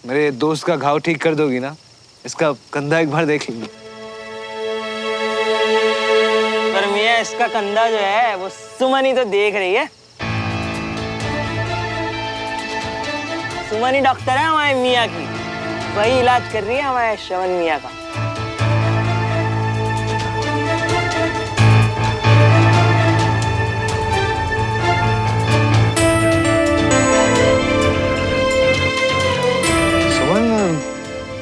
मेरे दोस्त का घाव ठीक कर दोगी ना? इसका कंधा एक बार देख लीजिए। पर मियाँ इसका कंधा जो है वो सुमन ही तो देख रही है। सुमन ही डॉक्टर है हमारे मियाँ की, वही इलाज कर रही है हमारे श्रवण मियाँ का।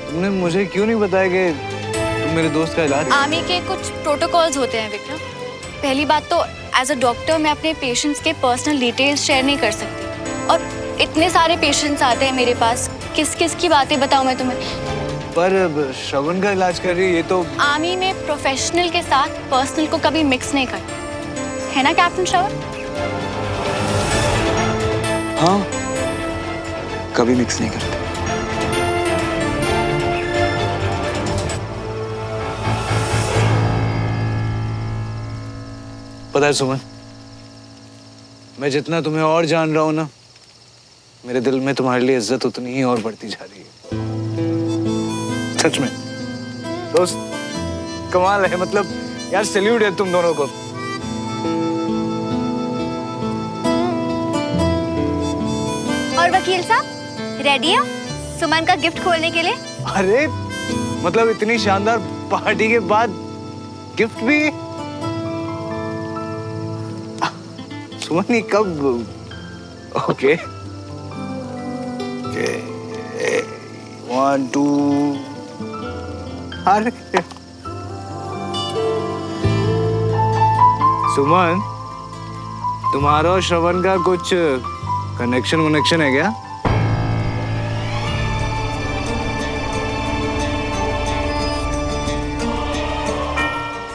तुमने मुझे क्यों नहीं बताया कि तुम मेरे दोस्त का इलाज? आर्मी के कुछ प्रोटोकॉल्स होते हैं विक्रम। पहली बात तो एज अ डॉक्टर मैं अपने पेशेंट्स के पर्सनल डिटेल्स शेयर नहीं कर सकती, और इतने सारे पेशेंट्स आते हैं मेरे पास, किस किस की बातें बताऊं मैं तुम्हें। पर श्रवण का इलाज कर रही है, ये तो आर्मी में प्रोफेशनल के साथ पर्सनल को कभी मिक्स नहीं करते, है ना कैप्टन श्रवण? हाँ, कभी मिक्स नहीं करते। पता है सुमन, मैं जितना तुम्हें और जान रहा हूं ना, मेरे दिल में तुम्हारे लिए इज्जत उतनी ही और बढ़ती जा रही है। सच में दोस्त, कमाल है। मतलब यार सैल्यूट है तुम दोनों को। और वकील साहब रेडी हो सुमन का गिफ्ट खोलने के लिए? अरे मतलब इतनी शानदार पार्टी के बाद गिफ्ट भी? सुमन ये कब? ओके, 1 2। अरे सुमन, तुम्हारा और श्रवण का कुछ कनेक्शन है क्या?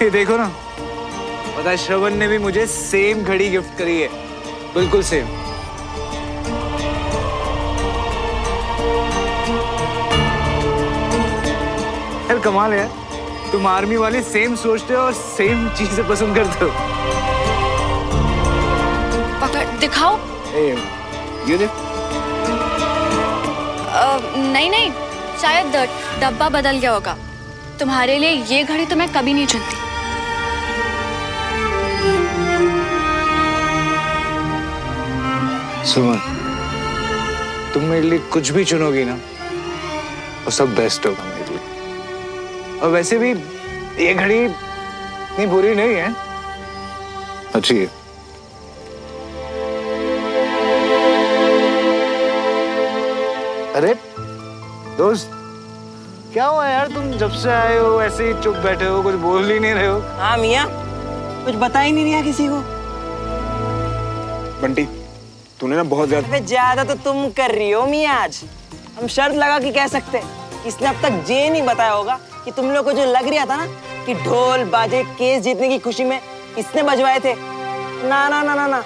ये देखो ना, पता है श्रवण ने भी मुझे सेम घड़ी गिफ्ट करी है, बिल्कुल सेम। यार कमाल है, तुम आर्मी वाले सेम सोचते हो और सेम चीजें पसंद करते हो। दिखाओ। ये देख। नहीं, शायद डब्बा बदल गया होगा। तुम्हारे लिए ये घड़ी तो मैं कभी नहीं चुनती। सुमन, तुम मेरे लिए कुछ भी चुनोगी ना, वो सब बेस्ट होगा मेरे लिए। और वैसे भी ये घड़ी इतनी बुरी नहीं है, अच्छी है। अरे दोस्त, क्या हुआ यार? तुम जब से आए हो ऐसे ही चुप बैठे हो, कुछ बोल ही नहीं रहे हो। हाँ मियाँ, कुछ बता ही नहीं रहा किसी को। बंटी, तूने ना बहुत ज्यादा तो तुम कर रही हो मियाँ। आज हम शर्त लगा के कह सकते हैं, इसने अब तक ये नहीं बताया होगा कि तुम लोग को जो लग रहा था ना कि ढोल बाजे केस जीतने की खुशी में इसने बजवाए थे, ना ना ना ना ना,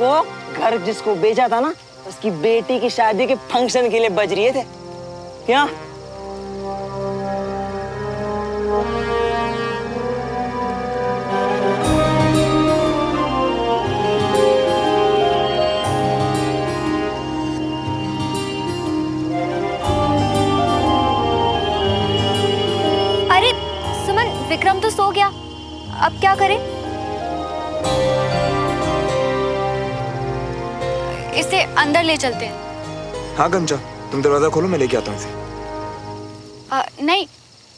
वो घर जिसको बेचा था ना, उसकी बेटी की शादी के फंक्शन के लिए बज रहे थे। क्या? अरे सुमन, विक्रम तो सो गया, अब क्या करें? इसे अंदर ले चलते हैं। हाँ गंजा, तुम दरवाजा खोलो, मैं लेके आता हूँ इसे। नहीं,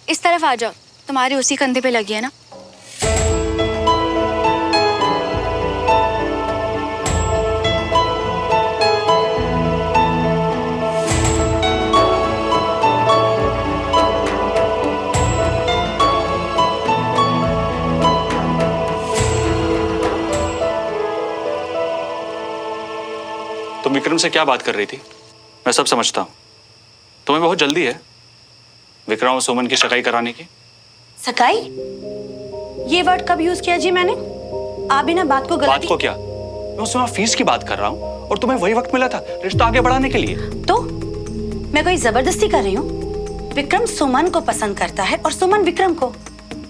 इस तरफ आ जाओ, तुम्हारे उसी कंधे पे लगी है ना। तुम विक्रम से क्या बात कर रही थी? मैं सब समझता हूँ। तुम्हें बहुत जल्दी है विक्रम और सुमन की सगाई कराने की। सगाई? ये वर्ड कब यूज किया जी मैंने? आप भी ना बात को बात को क्या? मैं उस समय फीस की बात कर रहा हूँ और तुम्हें वही वक्त मिला था रिश्ता आगे बढ़ाने के लिए। तो मैं कोई जबरदस्ती कर रही हूँ? विक्रम सुमन को पसंद करता है और सुमन विक्रम को,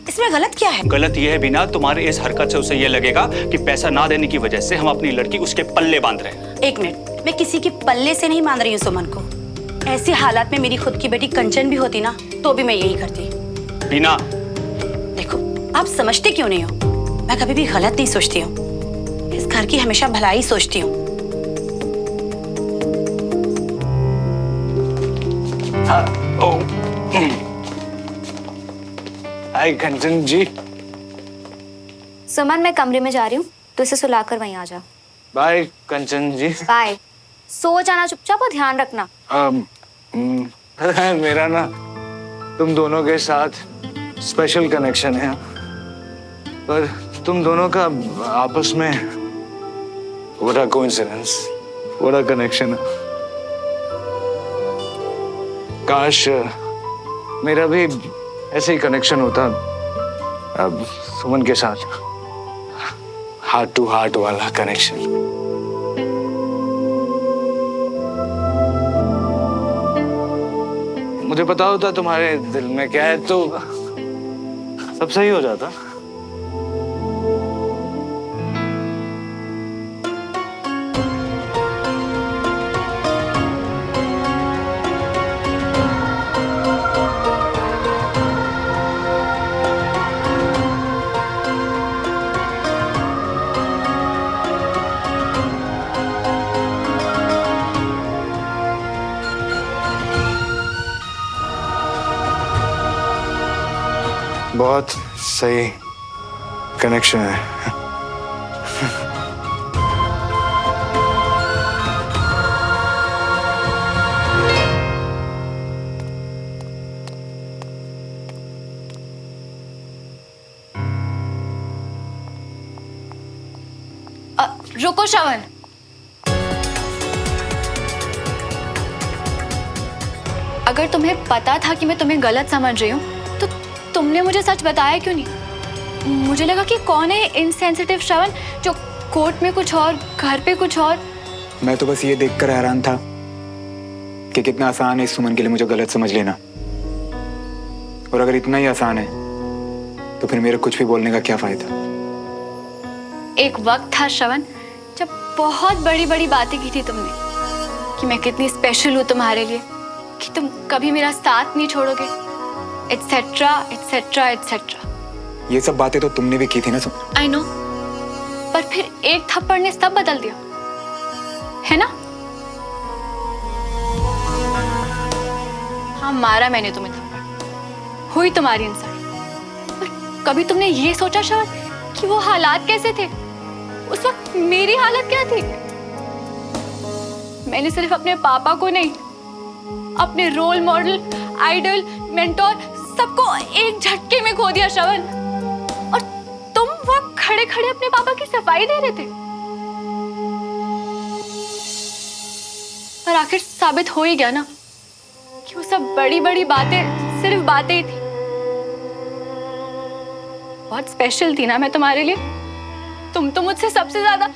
इसमें गलत क्या है? गलत ये है बिना, तुम्हारे इस हरकत से उसे ये लगेगा कि पैसा ना देने की वजह से हम अपनी लड़की उसके पल्ले बांध रहे हैं। एक मिनट, मैं किसी के पल्ले से नहीं बांध रही हूँ सुमन को। ऐसे हालात में मेरी खुद की बेटी कंचन भी होती ना तो भी मैं यही करती। बीना, देखो, आप समझते क्यों नहीं हो? मैं कभी भी गलत नहीं सोचती हूँ। इस घर की हमेशा भलाई सोचती हूँ। हाय कंचन जी। सुमन, मैं कमरे में जा रही हूँ, तो इसे सुलाकर वहीं आ जा। बाय कंचन जी। बाय। सो जाना चुपचाप और ध्यान रखना। मेरा ना तुम दोनों के साथ स्पेशल कनेक्शन है, पर तुम दोनों का आपस में बड़ा कोइंसिडेंस, बड़ा कनेक्शन है। काश मेरा भी ऐसे ही कनेक्शन होता अब सुमन के साथ, हार्ट टू हार्ट वाला कनेक्शन। मुझे पता होता तुम्हारे दिल में क्या है तो सब सही हो जाता। बहुत सही कनेक्शन है। रुको श्रवण, अगर तुम्हें पता था कि मैं तुम्हें गलत समझ रही हूँ तो तुमने मुझे सच बताया क्यों नहीं? मुझे लगा कि कौन है इनसेंसिटिव श्रवण जो कोर्ट में कुछ और, घर पे कुछ और। मैं तो बस ये देखकर हैरान था कि कितना आसान है इस सुमन के लिए मुझे गलत समझ लेना। और अगर इतना ही आसान है तो फिर मेरे कुछ भी बोलने का क्या फायदा? एक वक्त था श्रवण जब बहुत बड़ी बड़ी बातें की थी तुमने कि मैं कितनी स्पेशल हूँ तुम्हारे लिए, कि तुम कभी मेरा साथ नहीं छोड़ोगे, एटसेट्रा एटसेट्रा एटसेट्रा। ये सब बातें तो तुमने भी की थी ना सुमन। आई नो, पर फिर एक थप्पड़ ने सब बदल दिया, है ना? हाँ, मारा मैंने तुम्हें थप्पड़, हुई तुम्हारी इंसल्ट। पर कभी तुमने ये सोचा श्रवण कि वो हालात कैसे थे? उस वक्त मेरी हालत क्या थी? मैंने सिर्फ अपने पापा को नहीं, अपने रोल मॉडल, आइडल, मेंटोर सबको एक झटके में खो दिया श्रवण। और तुम वहां खड़े खड़े अपने पापा की सफाई दे रहे थे। पर आखिर साबित हो ही गया ना कि वो सब बड़ी बड़ी बातें सिर्फ बातें ही थी। बहुत स्पेशल थी ना मैं तुम्हारे लिए। तुम तो मुझसे सबसे ज्यादा।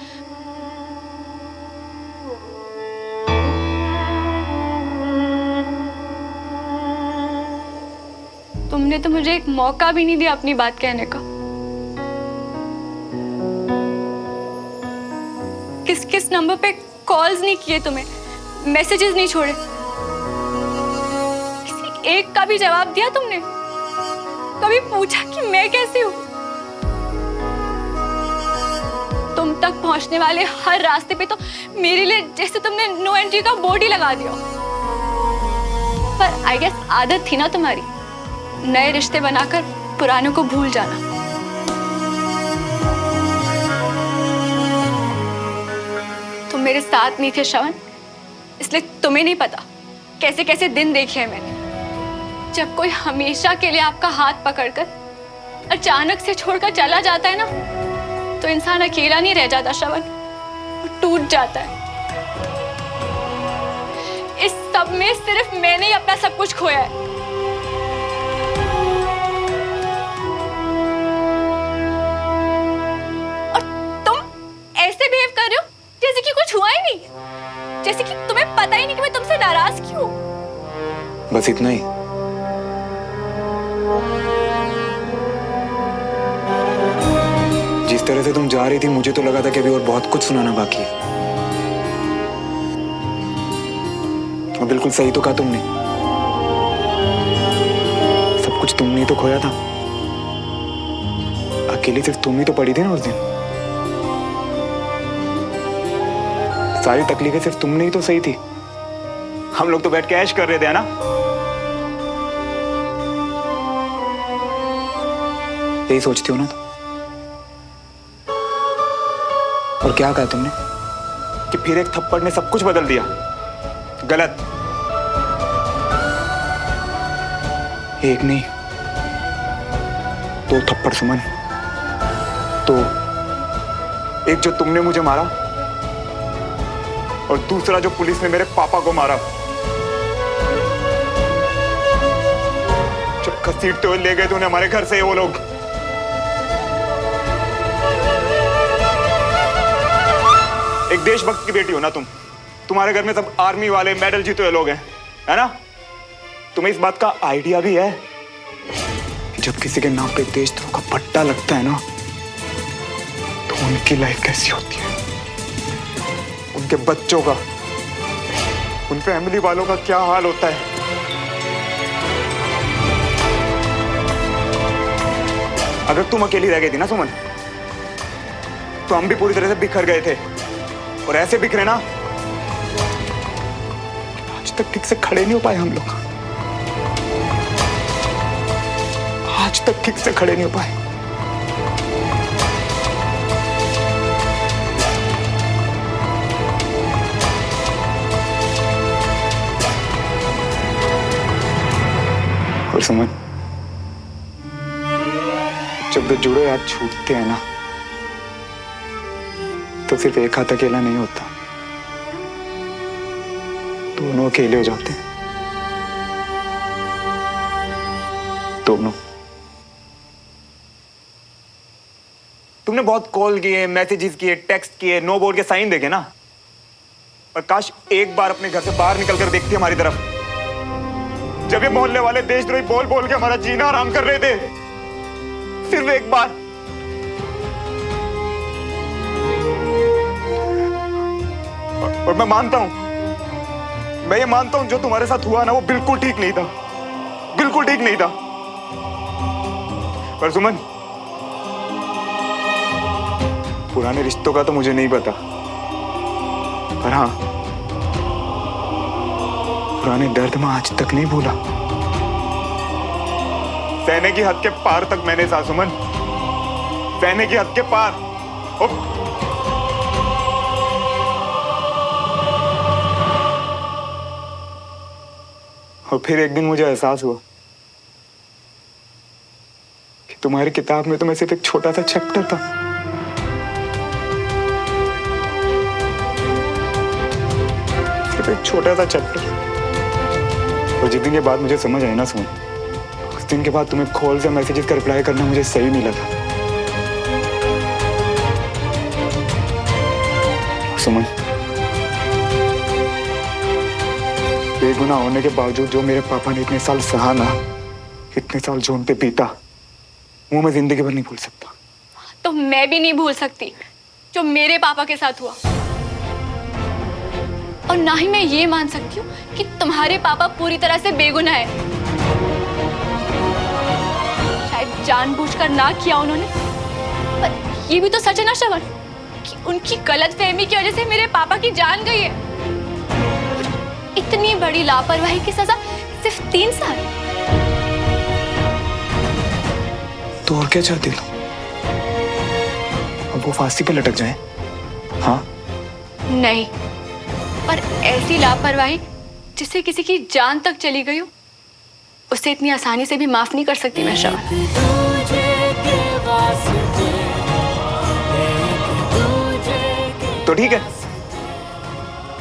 तुमने तो मुझे एक मौका भी नहीं दिया अपनी बात कहने का। किस किस नंबर पे कॉल्स नहीं किए तुम्हें, मैसेजेस नहीं छोड़े, किसी एक का भी जवाब दिया तुमने? कभी पूछा कि मैं कैसी हूं? तुम तक पहुंचने वाले हर रास्ते पे तो मेरे लिए जैसे तुमने नो एंट्री का बोर्ड ही लगा दिया। पर आई गेस आदत थी ना तुम्हारी नए रिश्ते बनाकर पुरानों को भूल जाना। तुम मेरे साथ नहीं थे श्रवण, इसलिए तुम्हें नहीं पता कैसे कैसे दिन देखे हैं मैंने। जब कोई हमेशा के लिए आपका हाथ पकड़कर अचानक से छोड़कर चला जाता है ना, तो इंसान अकेला नहीं रह जाता श्रवण, वो टूट जाता है। इस सब में सिर्फ मैंने ही अपना सब कुछ खोया है। और तुम ऐसे बिहेव कर रहे हो जैसे कि कुछ हुआ ही नहीं, जैसे कि तुम्हें पता ही नहीं कि मैं तुमसे नाराज क्यों हूं। बस इतना ही। जिस तरह से तुम जा रही थी मुझे तो लगा था कि अभी और बहुत कुछ सुनाना बाकी है। और बिल्कुल सही तो कहा तुमने, सब कुछ तुमने ही तो खोया था। अकेली सिर्फ तुम ही तो पड़ी थी ना उस दिन। सारी तकलीफें सिर्फ तुमने ही तो सही थी। हम लोग तो बैठ के ऐश कर रहे थे, है ना? यही सोचती हो ना तुम? और क्या कहा तुमने कि फिर एक थप्पड़ ने सब कुछ बदल दिया? गलत। एक नहीं, दो थप्पड़ सुमन। तो एक जो तुमने मुझे मारा और दूसरा जो पुलिस ने मेरे पापा को मारा। जब घसीटते हुए ले गए थे उन्हें हमारे घर से वो लोग। एक देशभक्त की बेटी हो ना तुम। तुम्हारे घर में सब आर्मी वाले, मेडल जीते हुए लोग हैं, है ना? तुम्हें इस बात का आइडिया भी है कि जब किसी के नाम पे देशद्रोह का पट्टा लगता है ना, तो उनकी लाइफ कैसी होती है, उनके बच्चों का, उन फैमिली वालों का क्या हाल होता है। अगर तुम अकेली रह गई थी ना सुमन, तो हम भी पूरी तरह से बिखर गए थे। और ऐसे बिखरे ना, आज तक ठीक से खड़े नहीं हो पाए हम लोग। आज तक ठीक से खड़े नहीं हो पाए। और सुमन, जब दो जुड़े हाथ छूटते हैं ना, तो सिर्फ एक हाथ अकेला नहीं होता, दोनों अकेले हो जाते हैं। दोनों। तुमने बहुत कॉल किए, मैसेजेस किए, टेक्स्ट किए, नो बोर्ड के साइन देखे ना, और काश एक बार अपने घर से बाहर निकलकर देखती हमारी तरफ। जब ये मोहल्ले वाले देशद्रोही बोल बोल के हमारा जीना आराम कर रहे थे, सिर्फ एक बार। और मैं मानता हूं, मैं ये मानता हूं जो तुम्हारे साथ हुआ ना, वो बिल्कुल ठीक नहीं था, बिल्कुल ठीक नहीं था। पर सुमन, पुराने रिश्तों का तो मुझे नहीं पता, पर हाँ, पुराने दर्द में आज तक नहीं भूला। सहने की हद के पार तक मैंने सहा सुमन, सहने की हद के पार। और फिर एक दिन मुझे एहसास हुआ कि तुम्हारी किताब में तो मैं सिर्फ एक छोटा सा चैप्टर था। सिर्फ एक छोटा सा चैप्टर। और जिस दिन ये बात मुझे समझ आई ना सुन, उस दिन के बाद तुम्हें कॉल से मैसेजेस का रिप्लाई करना मुझे सही नहीं लगा। सुमन, बेगुनाह होने के बावजूद जो मेरे पापा ने इतने साल सहा ना, इतने साल जो उन पे बीता, वो मैं जिंदगी भर नहीं भूल सकता। तो मैं भी नहीं भूल सकती जो मेरे पापा के साथ हुआ, और ना ही मैं ये मान सकती हूँ कि तुम्हारे पापा पूरी तरह से बेगुनाह है। शायद जानबूझकर ना किया उन्होंने, पर ये भी तो सच है ना श्रवण कि उनकी गलतफहमी की वजह से मेरे पापा की जान गई है। इतनी बड़ी लापरवाही की सजा सिर्फ 3 साल। तो और क्या चाहती तुम? अब वो फांसी पे लटक जाए? हाँ? नहीं, पर ऐसी लापरवाही जिससे किसी की जान तक चली गई हो, उसे इतनी आसानी से भी माफ नहीं कर सकती मैं श्रवण। तो ठीक है,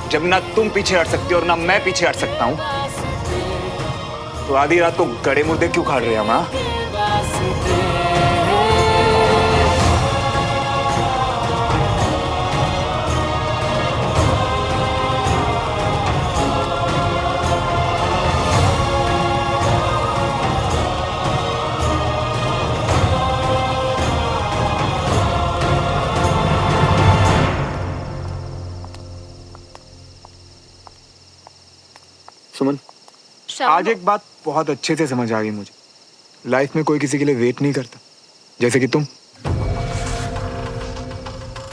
जब ना तुम पीछे हट सकती हो और ना मैं पीछे हट सकता हूं, तो आधी रात को गड़े मुर्दे क्यों खाड़ रहे हैं हम? हाँ? आज एक बात बहुत अच्छे से समझ आ गई मुझे। लाइफ में कोई किसी के लिए वेट नहीं करता, जैसे कि तुम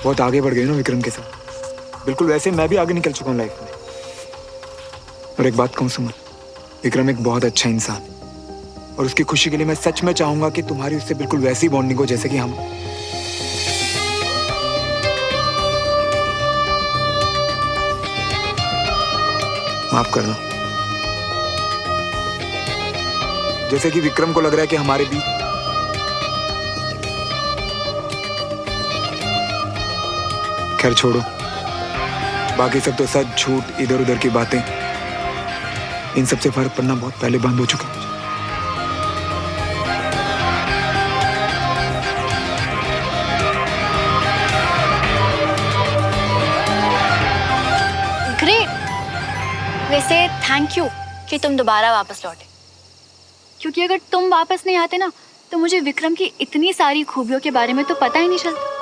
बहुत आगे बढ़ गई ना विक्रम के साथ। बिल्कुल वैसे मैं भी आगे निकल चुका हूँ लाइफ में। और एक बात कहूँ सुमन, विक्रम एक बहुत अच्छा इंसान है और उसकी खुशी के लिए मैं सच में चाहूंगा कि तुम्हारी उससे बिल्कुल वैसी बॉन्डिंग हो जैसे कि हम। माफ करना, जैसे कि विक्रम को लग रहा है कि हमारे बीच खैर छोड़ो, बाकी सब तो सच झूठ इधर उधर की बातें, इन सबसे फर्क पड़ना बहुत पहले बंद हो चुका है। ग्रेट। वैसे थैंक यू कि तुम दोबारा वापस लौटे, क्योंकि अगर तुम वापस नहीं आते ना तो मुझे विक्रम की इतनी सारी खूबियों के बारे में तो पता ही नहीं चलता।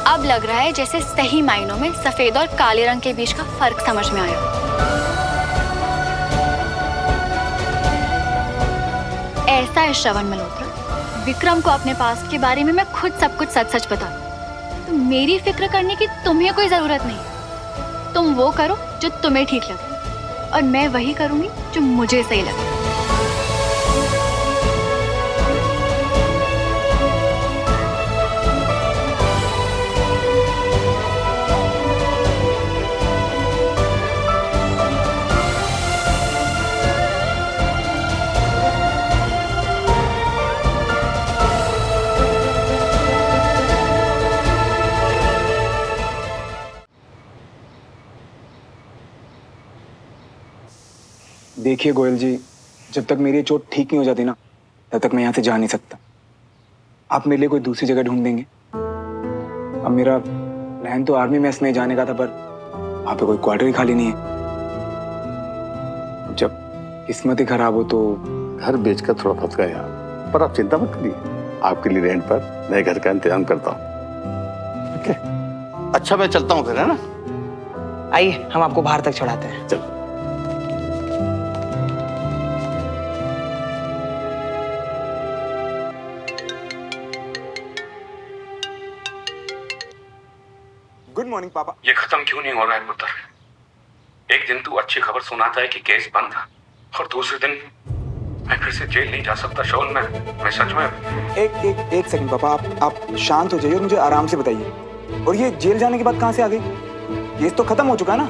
अब लग रहा है जैसे सही मायनों में सफेद और काले रंग के बीच का फर्क समझ में आया। ऐसा है श्रवण मल्होत्रा, विक्रम को अपने पास्ट के बारे में मैं खुद सब कुछ सच सच बता, तो मेरी फिक्र करने की तुम्हें कोई जरूरत नहीं। तुम वो करो जो तुम्हें ठीक लगे और मैं वही करूंगी जो मुझे सही लगे। देखिए गोयल जी, जब तक मेरी चोट ठीक नहीं हो जाती ना, तब तक मैं यहाँ से जा नहीं सकता। आप मेरे लिए कोई दूसरी जगह ढूंढ देंगे? अब मेरा प्लान तो आर्मी मेस में जाने का था, पर वहाँ पे कोई क्वार्टर ही खाली नहीं है। जब किस्मत ही खराब हो तो घर बेचकर थोड़ा फंस गया यार, पर आप चिंता मत करिए, आपके लिए रेंट पर नए घर का इंतजाम करता हूँ। ओके, अच्छा मैं चलता हूँ फिर, है ना? आइए हम आपको बाहर तक चढ़ाते हैं। चलो। गुड मॉर्निंग पापा। ये खत्म क्यों नहीं हो रहा है पुत्र? एक दिन तू अच्छी खबर सुनाता है कि केस बंद है और दूसरे दिन मैं फिर से जेल नहीं जा सकता। शोल मैं सच में एक सेकंड पापा, आप शांत हो जाइए और मुझे आराम से बताइए। और ये जेल जाने की बात कहाँ से आ गई? केस तो खत्म हो चुका है ना,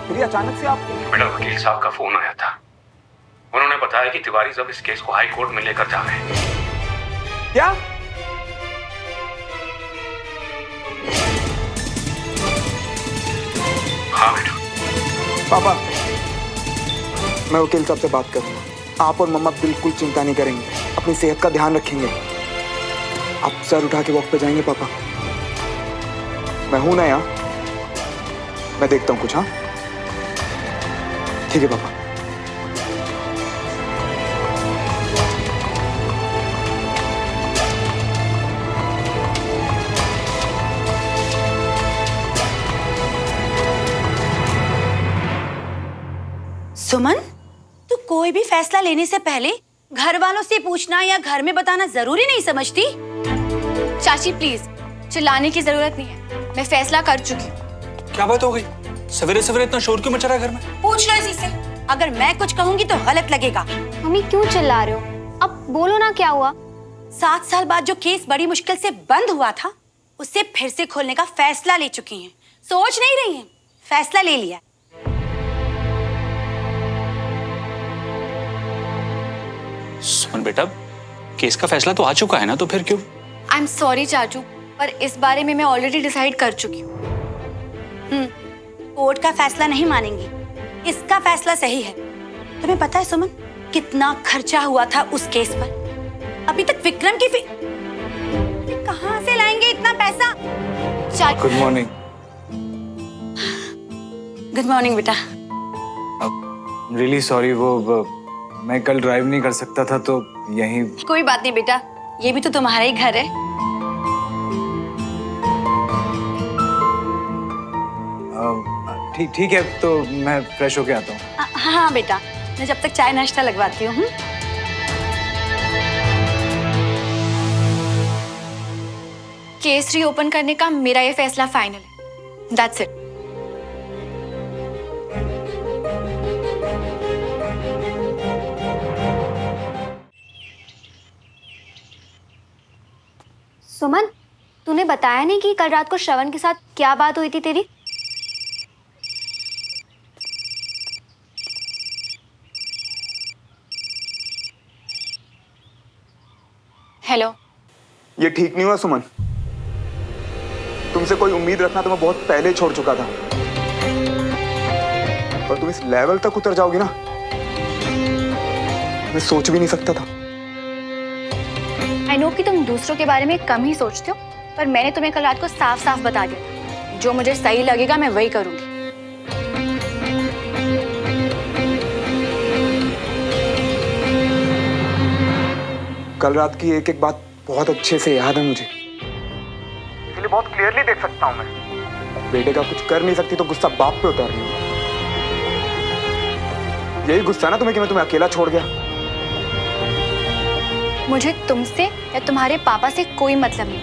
फिर अचानक से आप? मेरा वकील साहब का फोन आया था, उन्होंने बताया कि तिवारी जब इस केस को हाई कोर्ट में लेकर जा रहे हैं। क्या? हाँ बेटा। पापा, मैं वकील साहब से बात करूंगा। आप और मम्मा बिल्कुल चिंता नहीं करेंगे, अपनी सेहत का ध्यान रखेंगे। आप सर उठा के वॉक पे जाएंगे पापा? मैं हूं ना यहाँ, मैं देखता हूँ कुछ। हाँ ठीक है पापा। सुमन, तू कोई भी फैसला लेने से पहले घर वालों से पूछना या घर में बताना जरूरी नहीं समझती? चाची प्लीज, चिल्लाने की जरूरत नहीं है, मैं फैसला कर चुकी हूँ। क्या बात हो गई? सवेरे सवेरे इतना शोर क्यों मचा रहा है घर में? पूछ लो इसी से, अगर मैं कुछ कहूंगी तो गलत लगेगा। मम्मी क्यों चिल्ला रहे हो? अब बोलो ना क्या हुआ? 7 साल बाद जो केस बड़ी मुश्किल से बंद हुआ था, उसे फिर से खोलने का फैसला ले चुकी हैं। सोच नहीं रही हैं, फैसला ले लिया। सुमन बेटा, केस का फैसला तो आ चुका है ना, तो फिर क्यों? आई एम सॉरी चाचू, पर इस बारे में मैं ऑलरेडी डिसाइड कर चुकी हूँ। कोर्ट का फैसला नहीं मानेंगी, इसका फैसला सही है। तुम्हें पता है सुमन, कितना खर्चा हुआ था उस केस पर? अभी तक विक्रम की कहाँ से लाएंगे इतना पैसा? Good morning. गुड मॉर्निंग बेटा। रियली सॉरी, वो मैं कल ड्राइव नहीं कर सकता था, तो यहीं। कोई बात नहीं बेटा, ये भी तो तुम्हारा ही घर है। ठीक है, तो मैं फ्रेश होके आता हूँ। हाँ बेटा, मैं जब तक चाय नाश्ता लगवाती हूँ। केस रीओपन करने का मेरा ये फैसला फाइनल है। That's it. सुमन, तूने बताया नहीं कि कल रात को श्रवण के साथ क्या बात हुई थी तेरी? हेलो। ये ठीक नहीं हुआ सुमन। तुमसे कोई उम्मीद रखना तो मैं बहुत पहले छोड़ चुका था, और तुम इस लेवल तक उतर जाओगी ना, मैं सोच भी नहीं सकता था। आई नो कि तुम दूसरों के बारे में कम ही सोचते हो, पर मैंने तुम्हें कल रात को साफ साफ बता दिया, जो मुझे सही लगेगा मैं वही करूंगी। कल रात की एक एक बात बहुत अच्छे से याद है मुझे, इसलिए बहुत क्लियरली देख सकता हूं मैं। बेटे का कुछ कर नहीं सकती तो गुस्सा बाप पे उतार रही हूं। यही गुस्सा ना तुम्हें कि मैं तुम्हें अकेला छोड़ गया। मुझे तुमसे या तुम्हारे पापा से कोई मतलब नहीं।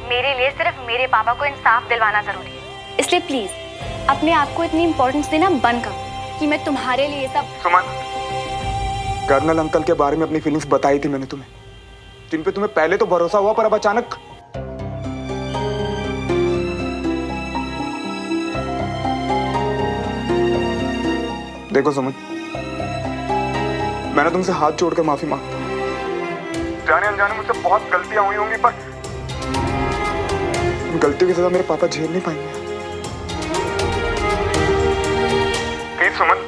मेरे लिए सिर्फ मेरे पापा को इंसाफ दिलवाना जरूरी है। इसलिए प्लीज अपने आप को इतनी इंपॉर्टेंस देना बंद करो कि मैं तुम्हारे लिए सब। सुमन, कर्नल अंकल के बारे में अपनी फीलिंग्स बताई थी मैंने तुम्हें, जिन पे तुम्हें पहले तो भरोसा हुआ, पर अब अचानक। देखो सुमन, मैंने तुमसे हाथ जोड़कर माफी मांगता हूं। जाने अनजाने मुझसे बहुत गलतियां हुई होंगी, पर गलतियों की सजा मेरे पापा झेल नहीं पाएंगे। Please Suman.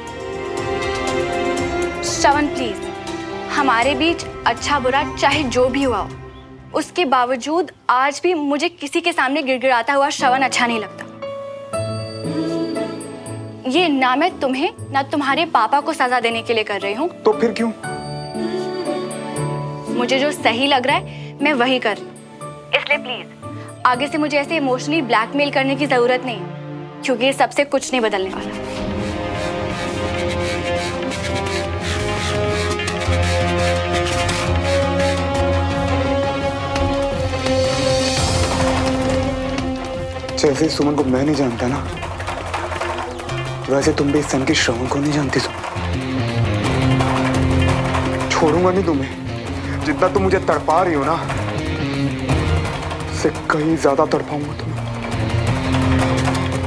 श्रवण प्लीज, हमारे बीच अच्छा बुरा चाहे जो भी हुआ हो, उसके बावजूद आज भी मुझे किसी के सामने गिड़गिड़ाता हुआ श्रवण अच्छा नहीं लगता। ये ना मैं तुम्हें ना तुम्हारे पापा को सजा देने के लिए कर रही हूँ। तो फिर क्यों? मुझे जो सही लग रहा है मैं वही कर रही हूँ। इसलिए प्लीज आगे से मुझे ऐसे इमोशनली ब्लैकमेल करने की जरूरत नहीं है, क्योंकि ये सबसे कुछ नहीं बदलने वाला। जैसे सुमन को मैं नहीं जानता ना, वैसे तुम भी इस सन की श्रवण को नहीं जानती। सुमन, छोड़ूंगा नहीं तुम्हें। जितना तुम मुझे तड़पा रही हो ना, उससे कहीं ज्यादा तड़पाऊंगा तुम्हें,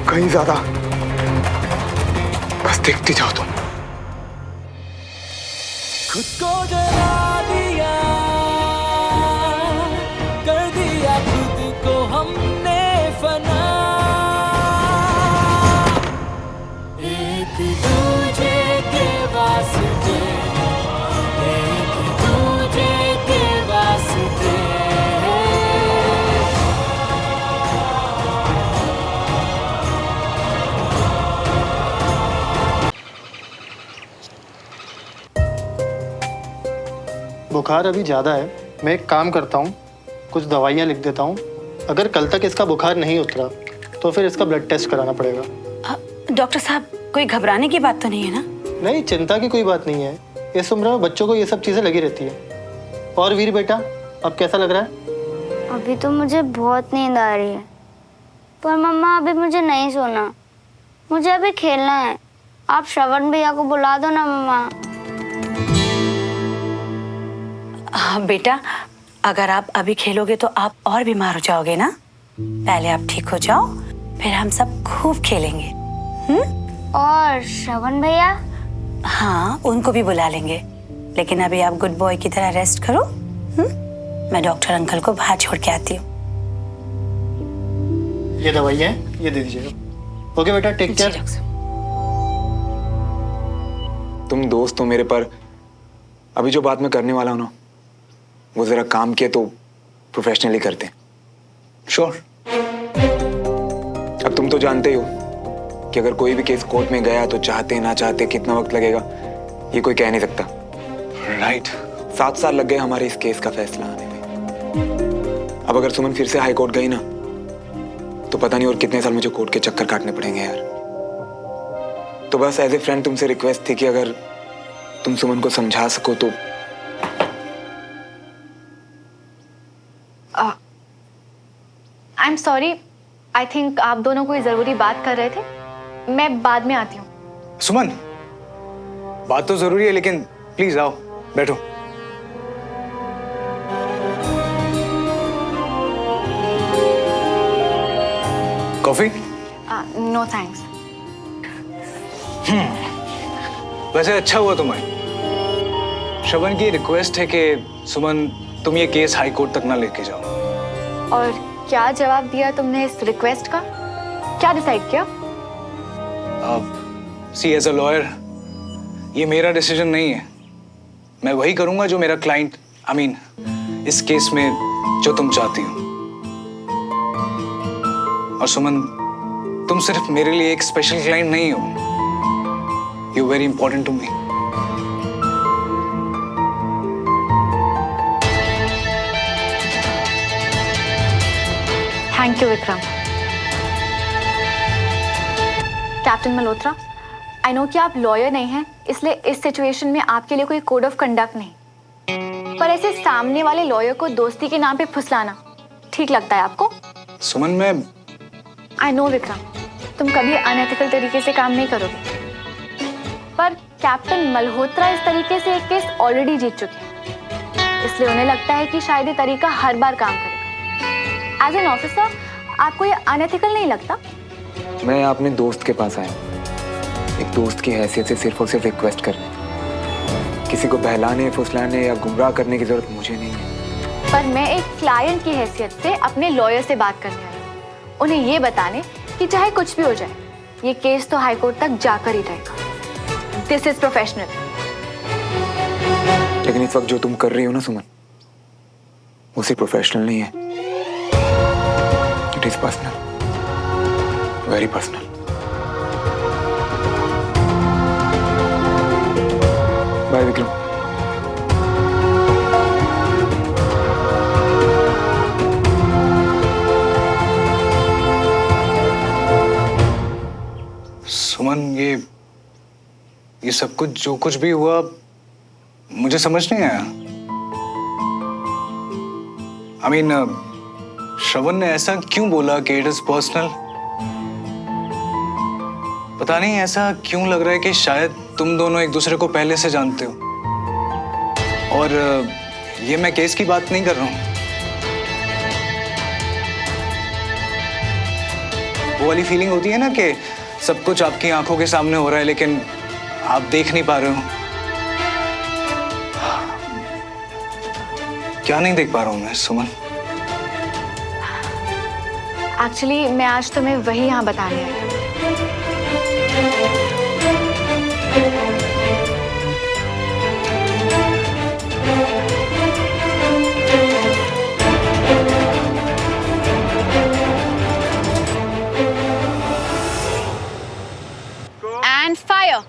कहीं ज्यादा। बस देखती जाओ तुम। खुद को जला दिया, कर दिया खुद को हमने फना। एक दूजे के वास्ते, एक दूजे के वास्ते। बुखार अभी ज़्यादा है, मैं एक काम करता हूँ, कुछ दवाइयाँ लिख देता हूँ। अगर कल तक इसका बुखार नहीं उतरा तो फिर इसका ब्लड टेस्ट कराना पड़ेगा। डॉक्टर साहब, कोई घबराने की बात तो नहीं है ना? नहीं, चिंता की कोई बात नहीं है। इस उम्र में बच्चों को ये सब चीज़ें लगी रहती है। और वीर बेटा, अब कैसा लग रहा है? अभी तो मुझे बहुत नींद आ रही है, पर मम्मा अभी मुझे नहीं सोना, मुझे अभी खेलना है। आप श्रवण भैया को बुला दो ना मम्मा। हाँ बेटा, अगर आप अभी खेलोगे तो आप और बीमार हो जाओगे ना। पहले आप ठीक हो जाओ, फिर हम सब खूब खेलेंगे। और श्रवण भैया? हाँ, उनको भी बुला लेंगे, लेकिन अभी आप गुड बॉय की तरह रेस्ट करो। मैं डॉक्टर अंकल को बाहर छोड़ के आती हूँ। ये दवाइयाँ हैं, ये दे दीजिएगा। ओके बेटा, टेक केयर। तुम दोस्त हो मेरे, पर अभी जो बात मैं करने वाला हूं ना, वो जरा काम किए तो प्रोफेशनली करते हैं। श्योर। अब तुम तो जानते ही हो कि अगर कोई भी केस कोर्ट में गया तो चाहते ना चाहते कितना वक्त लगेगा ये कोई कह नहीं सकता। राइट, 7 साल लग गए हमारे इस केस का फैसला आने में। अब अगर सुमन फिर से हाई कोर्ट गई ना, तो पता नहीं और कितने साल मुझे कोर्ट के चक्कर काटने पड़ेंगे यार। तो बस एज ए फ्रेंड तुमसे रिक्वेस्ट थी कि अगर तुम सुमन को समझा सको तो। I am sorry, I think आप दोनों कोई जरूरी बात कर रहे थे, मैं बाद में आती हूँ। सुमन, बात तो जरूरी है लेकिन प्लीज आओ, बैठो। कॉफी? No thanks. वैसे अच्छा हुआ तुम्हें। श्रवण की रिक्वेस्ट है कि सुमन तुम ये केस हाई कोर्ट तक ना लेके जाओ। और क्या जवाब दिया तुमने इस रिक्वेस्ट का? क्या डिसाइड किया? सी एज अ लॉयर ये मेरा डिसीजन नहीं है। मैं वही करूंगा जो मेरा क्लाइंट इस केस में जो तुम चाहती हो। और सुमन, तुम सिर्फ मेरे लिए एक स्पेशल क्लाइंट नहीं हो, you very important to me. Thank you Vikram. Captain Malhotra, I know कि आप लॉयर नहीं हैं, इसलिए इस सिचुएशन में आपके लिए कोई कोड ऑफ कंडक्ट नहीं, पर ऐसे सामने वाले लॉयर को दोस्ती के नाम पे फुसलाना ठीक लगता है आपको? सुमन, मैं आई नो विक्रम, तुम कभी अनएथिकल तरीके से काम नहीं करोगे, पर कैप्टन मल्होत्रा इस तरीके से एक केस ऑलरेडी जीत चुके हैं, इसलिए उन्हें लगता है कि शायद ये तरीका हर बार काम करेगा। एज एन ऑफिसर आपको ये अनएथिकल नहीं लगता? मैं अपने दोस्त के पास आया, एक दोस्त की हैसियत से सिर्फ और सिर्फ रिक्वेस्ट करने। किसी को बहलाने, फुसलाने या गुमराह करने की जरूरत मुझे नहीं है। पर मैं एक क्लाइंट की हैसियत से अपने लॉयर से बात करने आई हूँ, उन्हें ये बताने कि चाहे कुछ भी हो जाए, ये केस तो हाई कोर्ट तक जाकर ही रहेगा। This is professional. लेकिन इस वक्त जो तुम कर रही हो ना सुमन, वो सिर्फ प्रोफेशनल नहीं है, it is personal, very personal. By Vikram. Suman, ये सब कुछ जो कुछ भी हुआ मुझे समझ नहीं आया। श्रवण ने ऐसा क्यों बोला कि इट इज पर्सनल? पता नहीं ऐसा क्यों लग रहा है कि शायद तुम दोनों एक दूसरे को पहले से जानते हो। और ये मैं केस की बात नहीं कर रहा हूं, वो वाली फीलिंग होती है ना कि सब कुछ आपकी आंखों के सामने हो रहा है लेकिन आप देख नहीं पा रहे हो। क्या नहीं देख पा रहा हूं मैं सुमन? एक्चुअली मैं आज तुम्हें वही यहाँ बताने आई हूँ। And fire.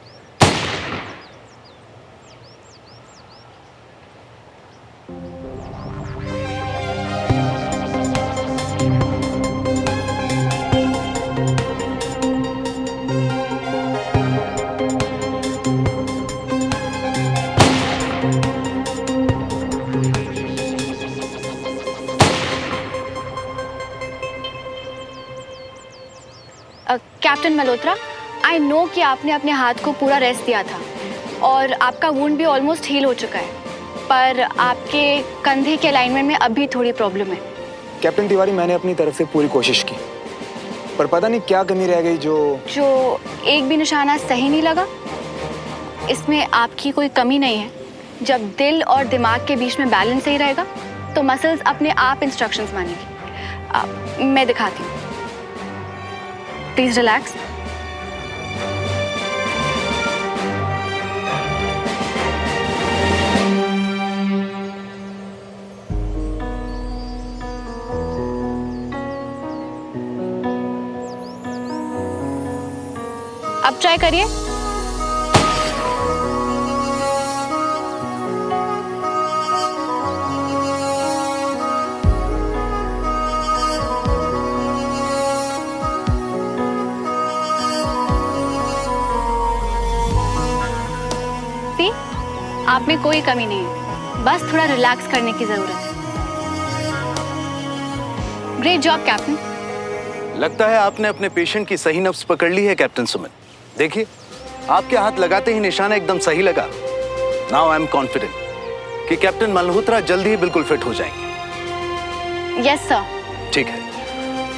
Captain Malhotra, I know कि आपने अपने हाथ को पूरा रेस्ट दिया था और आपका वुंड भी ऑलमोस्ट हील हो चुका है, पर आपके कंधे के अलाइनमेंट में अभी थोड़ी प्रॉब्लम है। कैप्टन तिवारी, मैंने अपनी तरफ से पूरी कोशिश की, पर पता नहीं क्या कमी रह गई जो एक भी निशाना सही नहीं लगा। इसमें आपकी कोई कमी नहीं है। जब दिल और दिमाग के बीच में बैलेंस सही रहेगा तो मसल्स अपने आप इंस्ट्रक्शंस मानेंगी। मैं दिखाती हूँ, प्लीज रिलैक्स। अब ट्राई करिए। See? आप में कोई कमी नहीं है, बस थोड़ा रिलैक्स करने की जरूरत है। Great job captain. लगता है आपने अपने पेशेंट की सही नब्ज पकड़ ली है कैप्टन सुमन। देखिए, आपके हाथ लगाते ही निशाना एकदम सही लगा। नाउ आई एम कॉन्फिडेंट कि कैप्टन मल्होत्रा जल्द ही बिल्कुल फिट हो जाएंगे। Yes sir. ठीक है,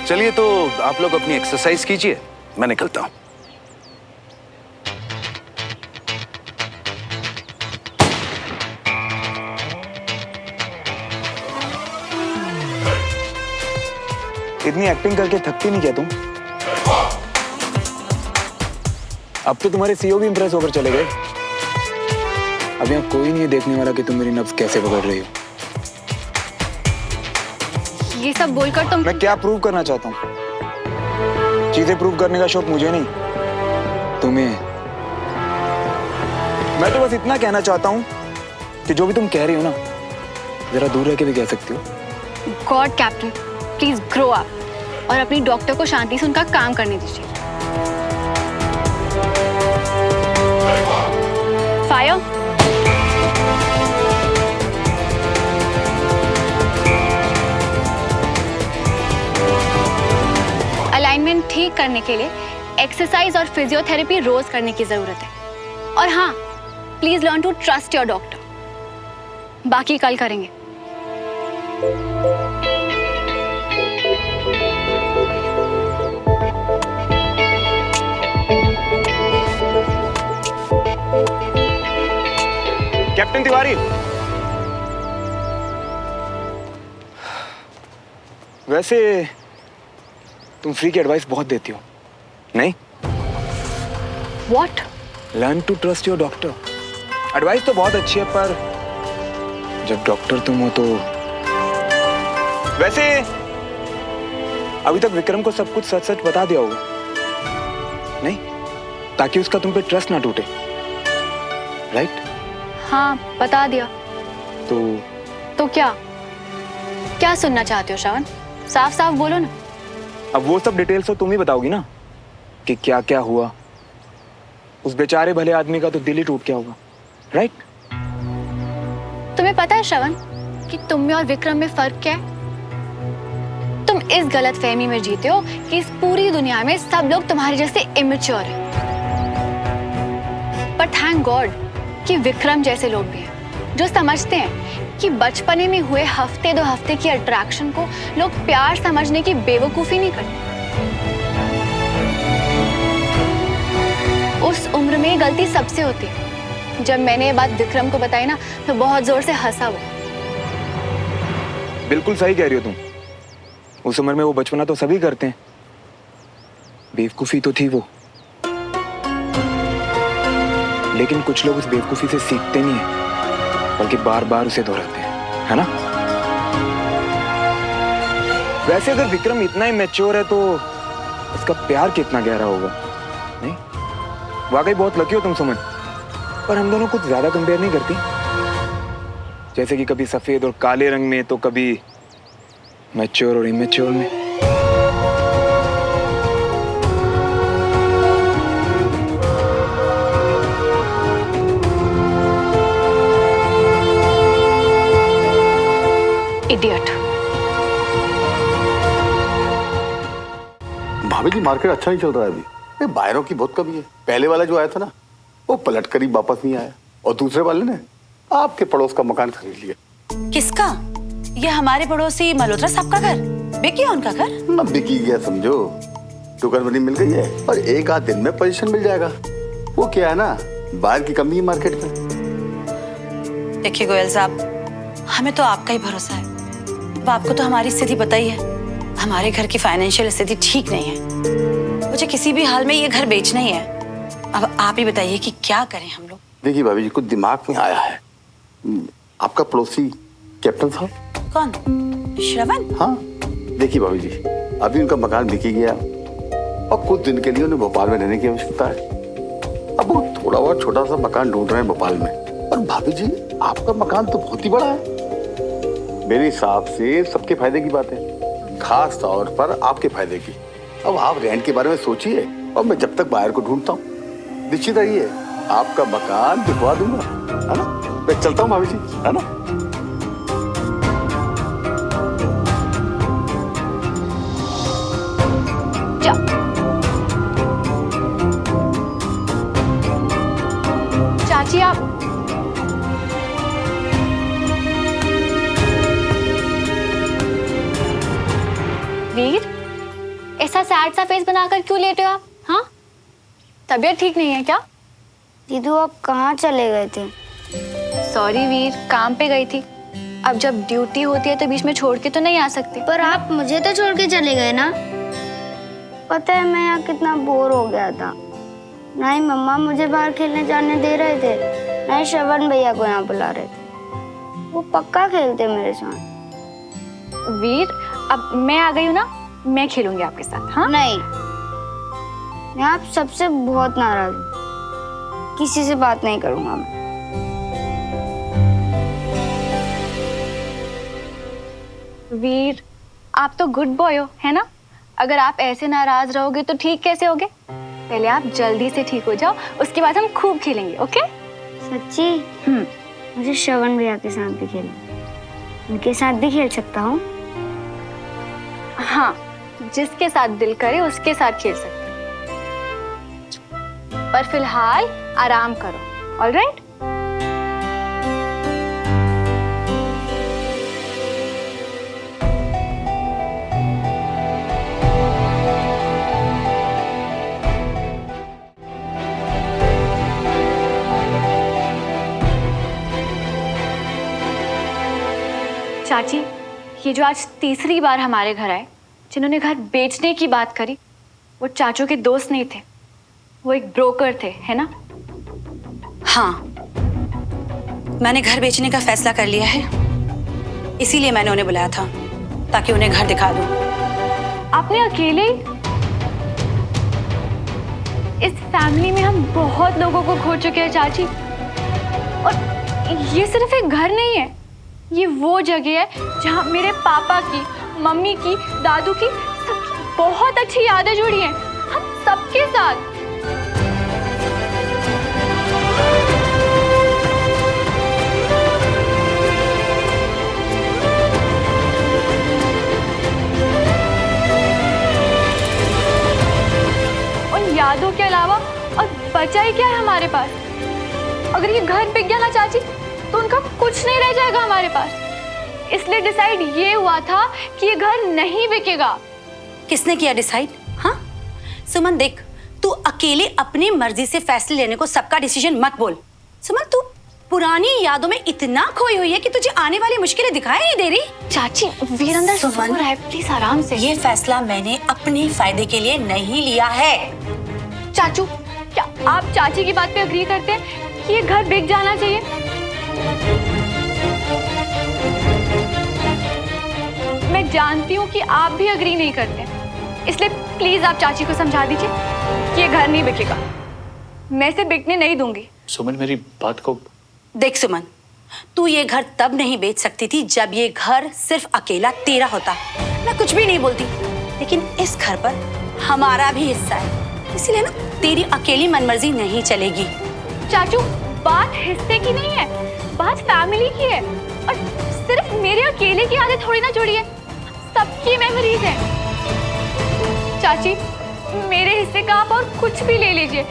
चलिए तो आप लोग अपनी एक्सरसाइज कीजिए, मैं निकलता हूं। इतनी एक्टिंग करके थकती नहीं क्या तुम? अब तो तुम्हारे सीईओ भी इंप्रेस होकर चले गए। अब यहाँ कोई नहीं देखने वाला कि तुम मेरी नब्ज कैसे पकड़ रही हो। ये सब बोलकर तुम... मैं क्या प्रूव करना चाहता हूँ? चीजें प्रूव करने का शौक मुझे नहीं, तुम्हें। मैं तो बस इतना कहना चाहता हूँ कि जो भी तुम कह रही हो ना, जरा दूर रह के भी कह सकती हो। God captain, please grow up और अपनी डॉक्टर को शांति से उनका काम करने दीजिए। फायर। अलाइनमेंट ठीक करने के लिए एक्सरसाइज और फिजियोथेरेपी रोज करने की जरूरत है। और हाँ, please learn to trust your doctor. बाकी कल करेंगे। कैप्टन तिवारी, वैसे तुम फ्री की एडवाइस बहुत देती हो, नहीं? What? Learn to trust your doctor. Advice तो बहुत अच्छी है, पर जब डॉक्टर तुम हो तो... वैसे अभी तक विक्रम को सब कुछ सच सच बता दिया होगा, नहीं? ताकि उसका तुम पे ट्रस्ट ना टूटे, राइट? हाँ, बता दिया। तो क्या सुनना चाहते हो श्रवण? साफ साफ बोलो ना। अब वो सब डिटेल्स तो तुम ही बताओगी ना, कि क्या क्या हुआ। उस बेचारे भले आदमी का तो दिल ही टूट गया होगा, राइट? तुम्हें पता है श्रवण कि तुम में और विक्रम में फर्क क्या है? तुम इस गलत फहमी में जीते हो कि इस पूरी दुनिया में सब लोग तुम्हारे जैसे इमेच्योर हैं। पर थैंक गॉड कि विक्रम जैसे लोग भी हैं जो समझते हैं कि बचपने में हुए हफ्ते 2 हफ्ते की अट्रैक्शन को लोग प्यार समझने की बेवकूफी नहीं करते। उस उम्र में गलती सबसे होती है। जब मैंने ये बात विक्रम को बताई ना, तो बहुत जोर से हंसा वो। बिल्कुल सही कह रही हो तुम। उस उम्र में वो बचपना तो सभी करते हैं। बेवकूफी तो थी वो, लेकिन कुछ लोग उस बेवकूफी से सीखते नहीं है, बल्कि बार बार उसे दोहराते हैं, है ना? वैसे अगर विक्रम इतना ही मैच्योर है तो उसका प्यार कितना गहरा होगा, नहीं? वाकई बहुत लकी हो तुम सुमन। पर हम दोनों कुछ ज्यादा कंपेयर नहीं करती, जैसे कि कभी सफेद और काले रंग में, तो कभी मैच्योर और इमेच्योर में। इडियट। भाभी जी, मार्केट अच्छा नहीं चल रहा है अभी। ये बायरों की बहुत कमी है। पहले वाला जो आया था ना, वो पलट कर ही वापस नहीं आया, और दूसरे वाले ने आपके पड़ोस का मकान खरीद लिया। किसका? ये हमारे पड़ोसी मल्होत्रा साहब का घर। बिक गया उनका घर? अब बिकी गया समझो, टोकन बनी मिल गई है, और 1 आध दिन में पोजीशन मिल जाएगा। वो क्या है ना, बाहर की कमी है मार्केट में। देखिए गोयल साहब, हमें तो आपका ही भरोसा है। अब आपको तो हमारी स्थिति पता ही है। हमारे घर की फाइनेंशियल स्थिति ठीक नहीं है। मुझे किसी भी हाल में ये घर बेचना ही है। अब आप ही बताइए कि क्या करें हम लोग। देखिए भाभी जी, कुछ दिमाग में आया है। आपका पड़ोसी कैप्टन साहब। कौन? श्रवण? हाँ, देखिए भाभी जी, अभी उनका मकान बिक गया, और कुछ दिन के लिए उन्हें भोपाल में रहने की आवश्यकता है। अब वो थोड़ा बहुत छोटा सा मकान ढूंढ रहे हैं भोपाल में। और भाभी जी, आपका मकान तो बहुत ही बड़ा है। मेरे हिसाब से सबके फायदे की बात है, खास तौर पर आपके फायदे की। अब आप रेंट के बारे में सोचिए, और मैं जब तक बाहर को ढूंढता हूँ। निश्चित रहिए, आपका मकान दिखवा दूंगा, है ना? मैं चलता हूँ भाभी जी, है ना? चाची आप वीर, ऐसा सैड सा फेस बनाकर क्यों लेटे हो आप? हाँ, तबीयत ठीक नहीं है क्या? दीदू आप कहाँ चले गए थे? सॉरी वीर, काम पे गई थी। अब जब ड्यूटी होती है तो बीच में छोड़ के तो नहीं आ सकती। पर आप मुझे तो छोड़ के चले गए ना। पता है मैं यहाँ कितना बोर हो गया था। ना ही मम्मा मुझे बाहर खेलने जाने दे रहे थे, ना ही श्रवण भैया को यहाँ बुला रहे थे। वो पक्का खेलते मेरे साथ। वीर, अब मैं आ गई हूँ ना, मैं खेलूंगी आपके साथ। हाँ नहीं, मैं आप सबसे बहुत नाराज हूँ। किसी से बात नहीं करूंगा मैं। वीर, आप तो गुड बॉय हो, है ना? अगर आप ऐसे नाराज रहोगे तो ठीक कैसे होगे? पहले आप जल्दी से ठीक हो जाओ, उसके बाद हम खूब खेलेंगे, ओके? सच्ची? मुझे श्रवण भैया के साथ भी खेलना। उनके साथ भी खेल सकता हूँ? हाँ, जिसके साथ दिल करे उसके साथ खेल सकते हैं। पर फिलहाल आराम करो, ऑलराइट? चाची, ये जो आज तीसरी बार हमारे घर आए, जिन्होंने घर बेचने की बात करी, वो चाचू के दोस्त नहीं थे, वो एक ब्रोकर थे, है ना? हाँ, मैंने घर बेचने का फैसला कर लिया है, इसीलिए मैंने उन्हें बुलाया था ताकि उन्हें घर दिखा दूं। आपने अकेले ही? इस फैमिली में हम बहुत लोगों को खो चुके हैं चाची, और ये सिर्फ एक घर नहीं है, ये वो जगह है जहाँ मेरे पापा की, मम्मी की, दादू की, सबकी बहुत अच्छी यादें जुड़ी हैं, हम सबके साथ। उन यादों के अलावा और बचा ही क्या है हमारे पास? अगर ये घर बिक गया ना चाची, तो उनका कुछ नहीं रह जाएगा हमारे पास। इसलिए डिसाइड ये हुआ था कि ये घर नहीं बिकेगा। किसने किया डिसाइड? हाँ सुमन, देख, तू अकेले अपनी मर्जी से फैसले लेने को सबका डिसीजन मत बोल। सुमन, तू पुरानी यादों में इतना खोई हुई है कि तुझे आने वाली मुश्किलें दिखाई नहीं दे रही। चाची, वीर अंदर सो रहा है, प्लीज आराम से। ये फैसला मैंने अपने फायदे के लिए नहीं लिया है। चाचू, क्या आप चाची की बात पे अग्री करते हैं कि ये घर बिक जाना चाहिए? मैं जानती हूँ कि आप भी अग्री नहीं करते, इसलिए प्लीज आप चाची को समझा दीजिए कि ये घर नहीं बिकेगा। मैं इसे बिकने नहीं दूंगी। सुमन, मेरी बात को देख सुमन, तू ये घर तब नहीं बेच सकती थी जब ये घर सिर्फ अकेला तेरा होता। मैं कुछ भी नहीं बोलती, लेकिन इस घर पर हमारा भी हिस्सा है, इसीलिए ना तेरी अकेली मनमर्जी नहीं चलेगी। चाचू, बात हिस्से की नहीं है, बात फैमिली की है, और सिर्फ मेरे अकेले की यादें थोड़ी ना जुड़ी है, सबकी मेमोरीज है। चाची, मेरे हिस्से का आप और कुछ भी ले लीजिए,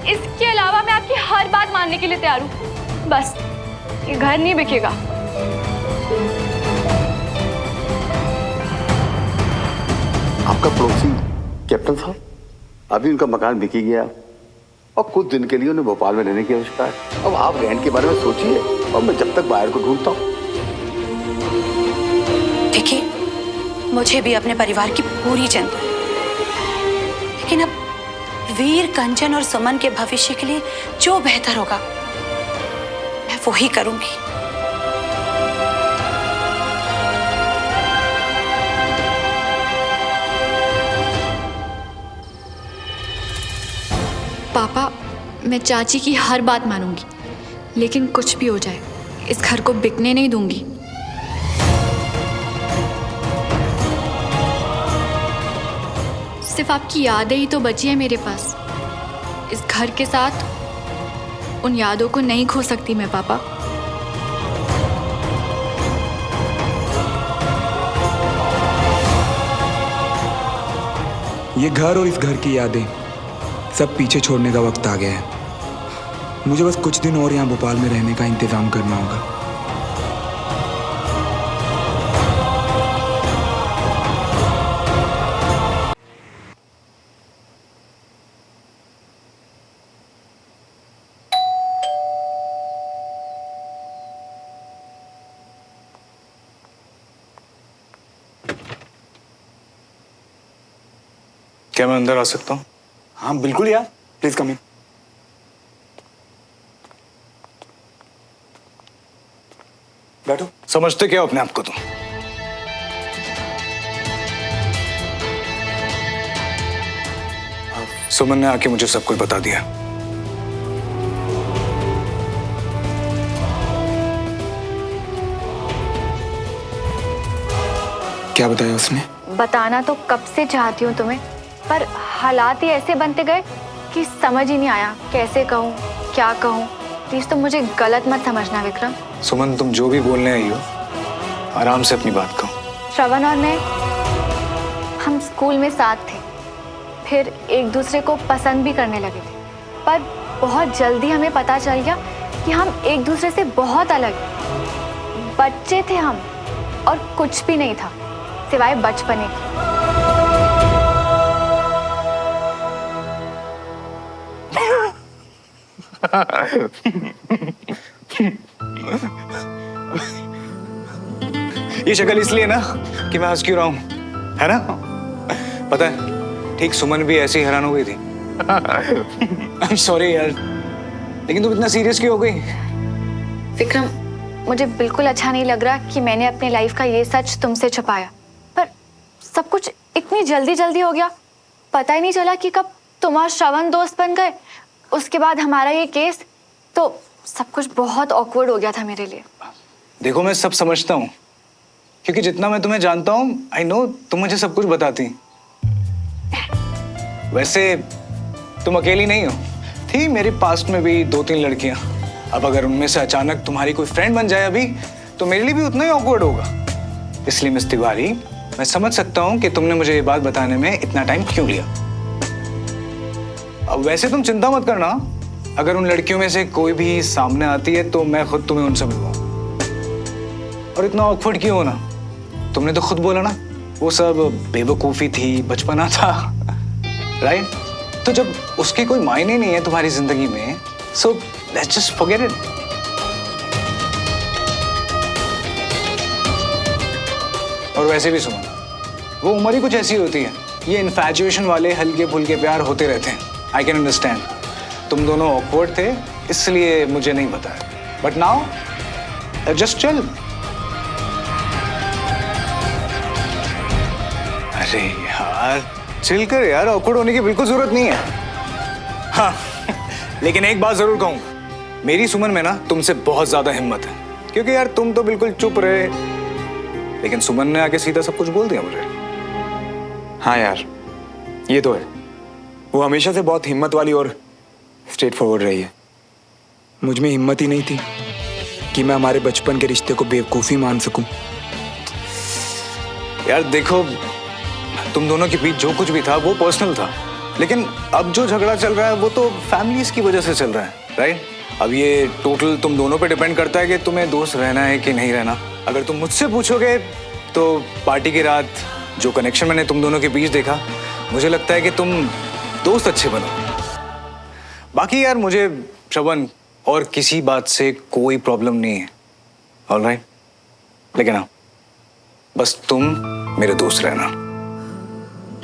इसके अलावा मैं आपकी हर बात मानने के लिए तैयार हूँ। बस ये घर नहीं बिकेगा। आपका पड़ोसी कैप्टन साहब, अभी उनका मकान बिक ही गया और कुछ दिन के लिए उन्हें भोपाल में रहने की आवश्यकता है। अब आप रेंट के बारे में सोचिए और मैं जब तक बाहर को ढूंढता हूँ। देखिए, मुझे भी अपने परिवार की पूरी चिंता है, लेकिन अब वीर, कंचन और सुमन के भविष्य के लिए जो बेहतर होगा मैं वो ही करूंगी। पापा, मैं चाची की हर बात मानूंगी, लेकिन कुछ भी हो जाए इस घर को बिकने नहीं दूंगी। सिर्फ आपकी यादें ही तो बची है मेरे पास। इस घर के साथ उन यादों को नहीं खो सकती मैं पापा। ये घर और इस घर की यादें सब पीछे छोड़ने का वक्त आ गया है। मुझे बस कुछ दिन और यहाँ भोपाल में रहने का इंतजाम करना होगा। क्या मैं अंदर आ सकता हूँ? हाँ बिल्कुल यार, प्लीज कम इन। बैठो। समझते क्या हो अपने आप को तुम? सुमन ने आके मुझे सब कुछ बता दिया। क्या बताया उसने? बताना तो कब से चाहती हूँ तुम्हें, पर हालात ही ऐसे बनते गए कि समझ ही नहीं आया कैसे कहूँ, क्या कहूँ। प्लीज तुम मुझे गलत मत समझना विक्रम। सुमन, तुम जो भी बोलने आई हो आराम से अपनी बात कहो। श्रवण और मैं, हम स्कूल में साथ थे, फिर एक दूसरे को पसंद भी करने लगे थे, पर बहुत जल्दी हमें पता चल गया कि हम एक दूसरे से बहुत अलग हैं। बच्चे थे हम और कुछ भी नहीं था सिवाय बचपने के। ये शक्ल इसलिए ना कि मैं हंस क्यों रहा हूं, है ना? पता है, ठीक सुमन भी ऐसी हैरान हो गई थी। आई एम सॉरी यार, लेकिन तुम इतना सीरियस क्यों हो गई? विक्रम, मुझे बिल्कुल अच्छा नहीं लग रहा कि मैंने अपनी लाइफ का ये सच तुमसे छुपाया, पर सब कुछ इतनी जल्दी जल्दी हो गया, पता ही नहीं चला कि कब तुम और श्रवण दोस्त बन गए, उसके बाद हमारा ये केस, तो सब कुछ बहुत ऑकवर्ड हो गया था मेरे लिए। देखो, मैं सब समझता हूँ, क्योंकि जितना मैं तुम्हें जानता हूँ, आई नो तुम मुझे सब कुछ बताती। वैसे तुम अकेली नहीं हो, थी मेरे पास्ट में भी 2-3 लड़कियां। अब अगर उनमें से अचानक तुम्हारी कोई फ्रेंड बन जाए अभी, तो मेरे लिए भी उतना ही ऑकवर्ड होगा। इसलिए मिस तिवारी, मैं समझ सकता हूँ कि तुमने मुझे ये बात बताने में इतना टाइम क्यों लिया। अब वैसे तुम चिंता मत करना, अगर उन लड़कियों में से कोई भी सामने आती है तो मैं खुद तुम्हें उनसे मिलवाऊं। और इतना ऑकवर्ड क्यों होना? तुमने तो खुद बोला ना, वो सब बेवकूफी थी, बचपना था, राइट? तो जब उसके कोई मायने नहीं है तुम्हारी जिंदगी में, so let's just forget it. और वैसे भी सुमन, वो उम्र ही कुछ ऐसी होती है, ये इन्फैचुएशन वाले हल्के फुल्के प्यार होते रहते हैं। आई कैन अंडरस्टैंड, तुम दोनों ऑकवर्ड थे इसलिए मुझे नहीं बताया, बट नाउ जस्ट चिल। अरे यार चिल कर यार, ऑकवर्ड होने की बिल्कुल जरूरत नहीं है। हाँ, लेकिन एक बात जरूर कहूंगा, मेरी सुमन में ना तुमसे बहुत ज्यादा हिम्मत है, क्योंकि यार तुम तो बिल्कुल चुप रहे, लेकिन सुमन ने आके सीधा सब कुछ बोल दिया मुझे। हाँ यार, ये तो है, वो हमेशा से बहुत हिम्मत वाली और स्ट्रेट फॉरवर्ड रही है। मुझ में हिम्मत ही नहीं थी कि मैं हमारे बचपन के रिश्ते को बेवकूफ़ी मान सकूं। यार देखो, तुम दोनों के बीच जो कुछ भी था वो पर्सनल था, लेकिन अब जो झगड़ा चल रहा है वो तो फैमिलीज की वजह से चल रहा है, राइट? अब ये टोटल तुम दोनों पे डिपेंड करता है कि तुम्हें दोस्त रहना है कि नहीं रहना। अगर तुम मुझसे पूछोगे तो पार्टी की रात जो कनेक्शन मैंने तुम दोनों के बीच देखा, मुझे लगता है कि तुम दोस्त अच्छे बनो। बाकी यार मुझे श्रवण और किसी बात से कोई प्रॉब्लम नहीं है, ऑलराइट? लेकिन हाँ, बस तुम मेरे दोस्त रहना।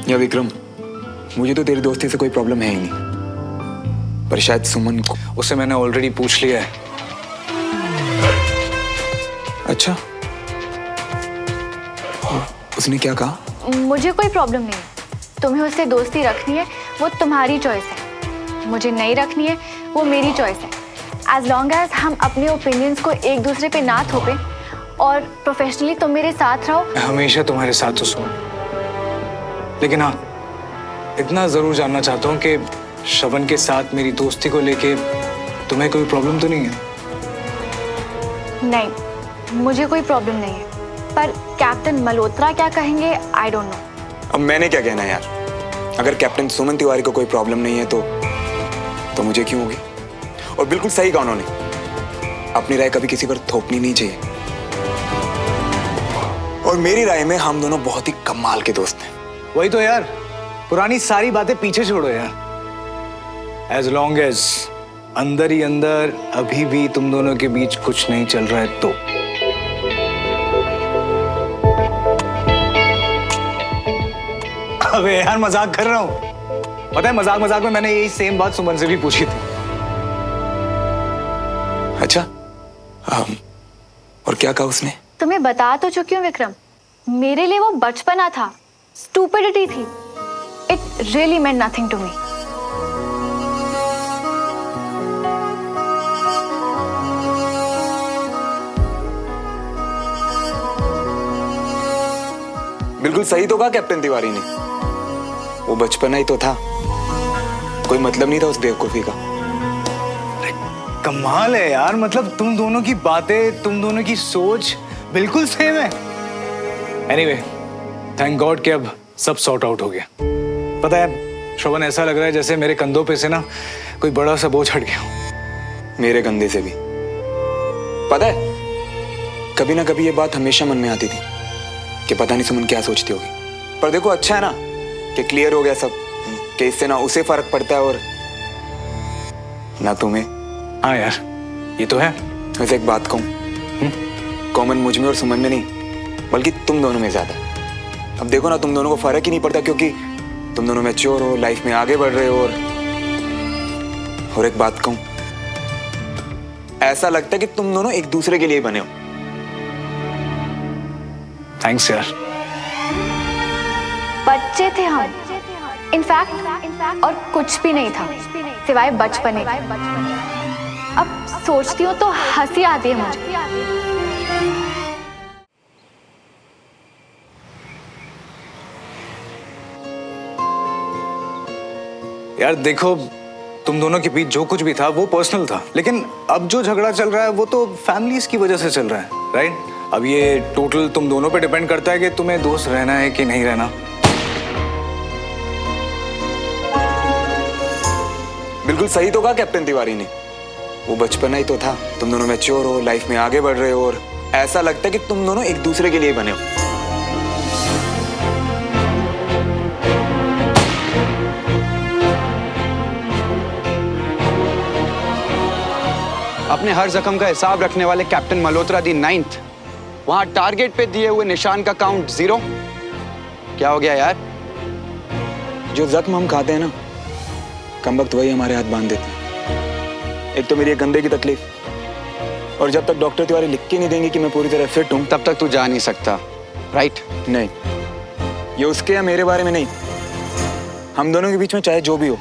या विक्रम, मुझे तो तेरी दोस्ती से कोई प्रॉब्लम है ही नहीं, पर शायद सुमन को। उसे मैंने ऑलरेडी पूछ लिया है। अच्छा, उसने क्या कहा? मुझे कोई प्रॉब्लम नहीं है, तुम्हें उससे दोस्ती रखनी है वो तुम्हारी चॉइस है, मुझे नहीं रखनी है वो मेरी चॉइस है। एज लॉन्ग एज हम अपने ओपिनियंस को एक दूसरे पे ना थोपें और प्रोफेशनली तुम मेरे साथ रहो। मैं हमेशा तुम्हारे साथ हूँ, लेकिन हाँ, इतना जरूर जानना चाहता हूँ कि श्रवण के साथ मेरी दोस्ती को लेके तुम्हें कोई प्रॉब्लम तो नहीं है? नहीं, मुझे कोई प्रॉब्लम नहीं है, पर कैप्टन मल्होत्रा क्या कहेंगे आई डोंट नो। अब मैंने क्या कहना है यार? अगर कैप्टन सुमन तिवारी को कोई प्रॉब्लम नहीं है तो मुझे क्यों होगी? और बिल्कुल सही कहा उन्होंने, अपनी राय कभी किसी पर थोपनी नहीं चाहिए। और मेरी राय में हम दोनों बहुत ही कमाल के दोस्त हैं। वही तो यार, पुरानी सारी बातें पीछे छोड़ो यार। एज लॉन्ग एज अंदर ही अंदर अभी भी तुम दोनों के बीच कुछ नहीं चल रहा है तो अबे यार मजाक कर रहा हूं। पता है मजाक मजाक में मैंने यही सेम बात सुमन से भी पूछी थी। अच्छा, और क्या कहा उसने? तुम्हें बता तो चुकी हूँ विक्रम, मेरे लिए वो बचपना था, स्टूपिडिटी थी। It really meant nothing to me. बिल्कुल सही तो कहा कैप्टन तिवारी ने, वो बचपना ही तो था, कोई मतलब नहीं था उस बेवकूफी का। कमाल है यार, मतलब तुम दोनों की बातें, तुम दोनों की सोच बिल्कुल सेम है। एनीवे, थैंक गॉड कि अब सब सॉर्ट आउट हो गया। पता है श्रवण, ऐसा लग रहा है जैसे मेरे कंधों पे से ना कोई बड़ा सा बोझ हट गया। मेरे कंधे से भी। पता है कभी ना कभी ये बात हमेशा मन में आती थी कि पता नहीं सुमन क्या सोचती होगी, पर देखो अच्छा है ना कि क्लियर हो गया सब, कि इससे ना उसे फर्क पड़ता है और ना तुम्हें। हाँ यार, ये तो है। वैसे एक बात कहूं, कॉमन मुझ में और सुमन में नहीं, बल्कि तुम दोनों में ज्यादा। अब देखो ना, तुम दोनों को फर्क ही नहीं पड़ता क्योंकि तुम दोनों मैच्योर हो, लाइफ में आगे बढ़ रहे हो। और एक बात कहूं, ऐसा लगता है कि तुम दोनों एक दूसरे के लिए बने हो। थैंक्स यार। बच्चे थे हम, इनफैक्ट और कुछ भी नहीं था सिवाय बचपने। अब सोचती हूँ तो हंसी आती है मुझे। यार देखो, तुम दोनों के बीच जो कुछ भी था वो पर्सनल था, लेकिन अब जो झगड़ा चल रहा है वो तो फैमिलीज की वजह से चल रहा है, राइट? अब ये टोटल तुम दोनों पे डिपेंड करता है कि तुम्हें दोस्त रहना है कि नहीं रहना। बिल्कुल सही तो कहा कैप्टन तिवारी ने, वो बचपना ही तो था, तुम दोनों मैच्योर हो, लाइफ में आगे बढ़ रहे हो और ऐसा लगता है कि तुम दोनों एक दूसरे के लिए बने हो। अपने हर जख्म का हिसाब रखने वाले कैप्टन मल्होत्रा दी 9th, वहां टारगेट पे दिए हुए निशान का काउंट 0। क्या हो गया यार? जो जख्म हम खाते हैं ना, कम वक्त वही हमारे हाथ बांध देते हैं। एक तो मेरी कंधे की तकलीफ, और जब तक डॉक्टर तिवारी लिख के नहीं देंगे कि मैं पूरी तरह फिट हूं, तब तक तू जा नहीं सकता, राइट? नहीं, ये उसके या मेरे बारे में नहीं, हम दोनों के बीच में चाहे जो भी हो,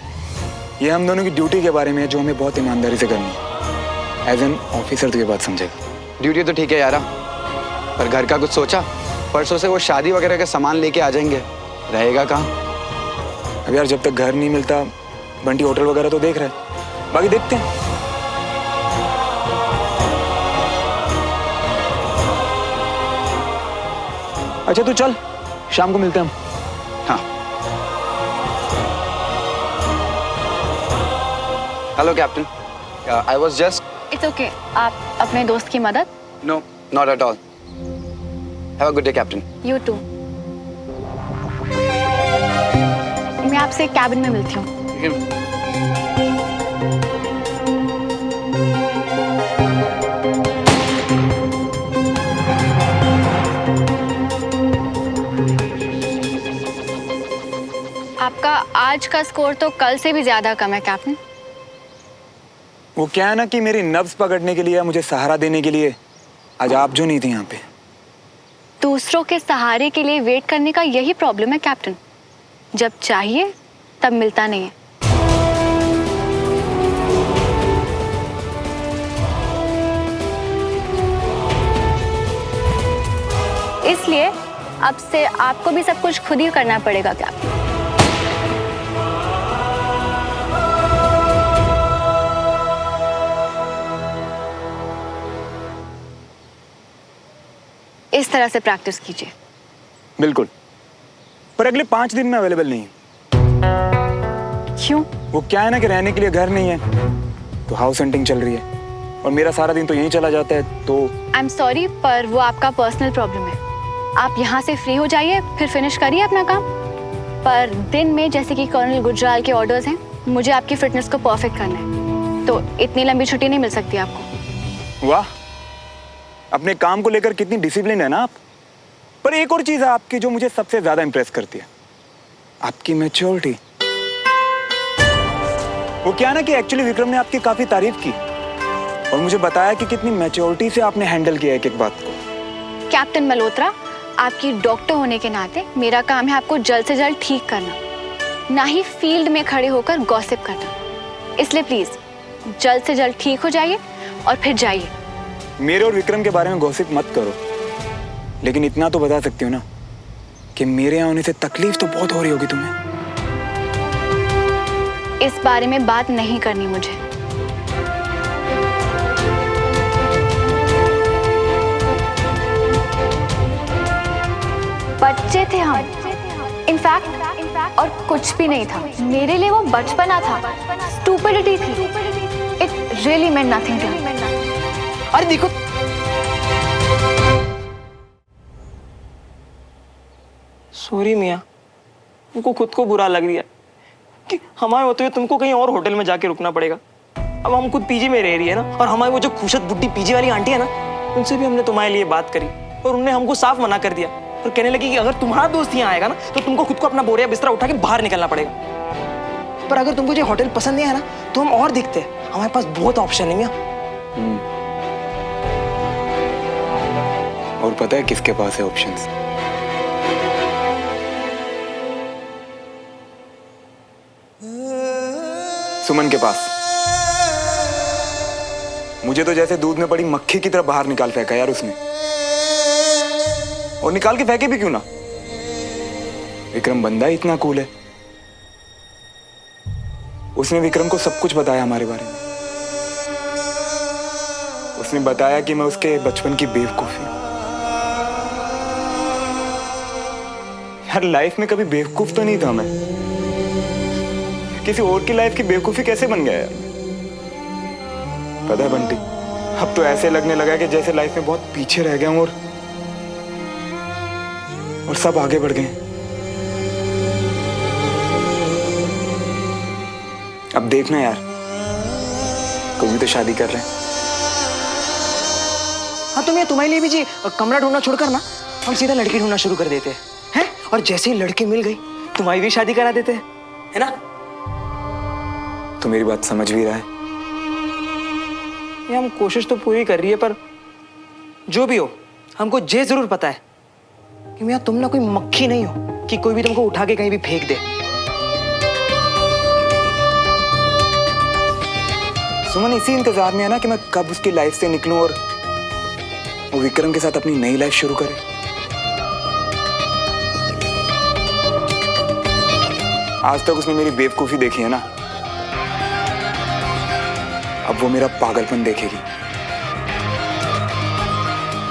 ये हम दोनों की ड्यूटी के बारे में है जो हमें बहुत ईमानदारी से करनी है। एज एन ऑफिसर तो ये बात समझेगा। ड्यूटी तो ठीक है यारा, पर घर का कुछ सोचा? परसों से वो शादी वगैरह का सामान लेके आ जाएंगे, रहेगा कहाँ? अब यार जब तक घर नहीं मिलता, बंटी होटल वगैरह तो देख रहा है, बाकी देखते हैं। अच्छा तू चल, शाम को मिलते हैं हम। हाँ। Hello captain, I was just. It's okay, आप अपने दोस्त की मदद? No, not at all. Have a good day captain. You too. मैं आपसे कैबिन में मिलती हूँ। आपका आज का स्कोर तो कल से भी ज्यादा कम है कैप्टन। वो क्या है ना कि मेरी नब्ज पकड़ने के लिए, मुझे सहारा देने के लिए आज आप जो नहीं थी यहाँ पे। दूसरों के सहारे के लिए वेट करने का यही प्रॉब्लम है कैप्टन, जब चाहिए तब मिलता नहीं है। इसलिए अब से आपको भी सब कुछ खुद ही करना पड़ेगा कैप्टन। इस तरह से प्रैक्टिस कीजिए। बिल्कुल, पर अगले 5 दिन में अवेलेबल नहीं हूं। क्यों? वो क्या है ना कि रहने के लिए घर नहीं है, तो हाउस हंटिंग चल रही है और मेरा सारा दिन तो यहीं चला जाता है। तो आई एम सॉरी, पर वो आपका पर्सनल प्रॉब्लम है। आप यहाँ से फ्री हो जाइए, फिर फिनिश करिए अपना काम। पर दिन में जैसे कि कर्नल गुजराल के ऑर्डर्स हैं, मुझे आपकी फिटनेस को परफेक्ट करना है, तो इतनी लंबी छुट्टी नहीं मिल सकती आपको। वाह, अपने काम को लेकर कितनी डिसिप्लिन है ना आप। पर एक और चीज है आपकी जो मुझे सबसे ज्यादा इंप्रेस करती है, आपकी मैच्योरिटी। वो क्या ना कि एक्चुअली विक्रम ने आपकी काफी तारीफ की और मुझे बताया कि कितनी मैच्योरिटी से आपने हैंडल किया एक एक बात को। कैप्टन मल्होत्रा, आपकी डॉक्टर होने के नाते मेरा काम है आपको जल्द से जल्द ठीक करना, ना ही फील्ड में खड़े होकर गॉसिप करना। इसलिए प्लीज जल्द से जल्द ठीक हो जाइए और फिर जाइए। मेरे और विक्रम के बारे में गॉसिप मत करो, लेकिन इतना तो बता सकती हो ना कि मेरे यहाँ होने से तकलीफ तो बहुत हो रही होगी तुम्हें। इस बारे में बात नहीं करनी मुझे। बच्चे थे हम, इनफैक्ट, और कुछ भी नहीं था। मेरे लिए वो बचपना था, स्टूपिडिटी थी। It really meant nothing to me. अरे देखो, सॉरी मियाँ, तुमको खुद को बुरा लग रहा कि हमारे होते हुए तुमको कहीं और होटल में जाके रुकना पड़ेगा। अब हम खुद पीजी में रह रही है ना, और हमारी वो जो खुशत बुड्ढी पीजी वाली आंटी है ना, उनसे भी हमने तुम्हारे लिए बात करी और उन्होंने हमको साफ मना कर दिया और कहने लगी कि अगर तुम्हारा दोस्त यहाँ आएगा ना तो तुमको खुद को अपना बोरिया बिस्तरा उठा के बाहर निकलना पड़ेगा। पर अगर तुमको जो होटल पसंद नहीं है ना तो हम और देखते हैं, हमारे पास बहुत ऑप्शन है मियाँ। और पता है किसके पास है ऑप्शंस? सुमन के पास। मुझे तो जैसे दूध में पड़ी मक्खी की तरह बाहर निकाल फेंका यार उसने। और निकाल के फेंके भी क्यों ना, विक्रम बंदा इतना कूल है। उसने विक्रम को सब कुछ बताया हमारे बारे में। उसने बताया कि मैं उसके बचपन की बेवकूफी। यार लाइफ में कभी बेवकूफ तो नहीं था मैं, किसी और की लाइफ की बेवकूफी कैसे बन गया यार। पता है बंटी, अब तो ऐसे लगने लगा कि जैसे लाइफ में बहुत पीछे रह गया हूं और सब आगे बढ़ गए। अब देखना यार, कभी तो शादी कर रहे हैं। हाँ तो मैं तुम्हारे लिए भी जी कमरा ढूंढना छोड़कर ना हम सीधा लड़की ढूंढना शुरू कर देते हैं, और जैसे ही लड़की मिल गई तुम्हारी भी शादी करा देते हैं, है ना? तो मेरी बात समझ भी रहा है? ये हम कोशिश तो पूरी कर रही है, पर जो भी हो हमको ये जरूर पता है कि मियां तुम ना कोई मक्खी नहीं हो कि कोई भी तुमको उठा के कहीं भी फेंक दे। सुमन इसी इंतजार में है ना कि मैं कब उसकी लाइफ से निकलूं और वो विक्रम के साथ अपनी नई लाइफ शुरू करे। आज तक उसने मेरी बेवकूफी देखी है ना, अब वो मेरा पागलपन देखेगी।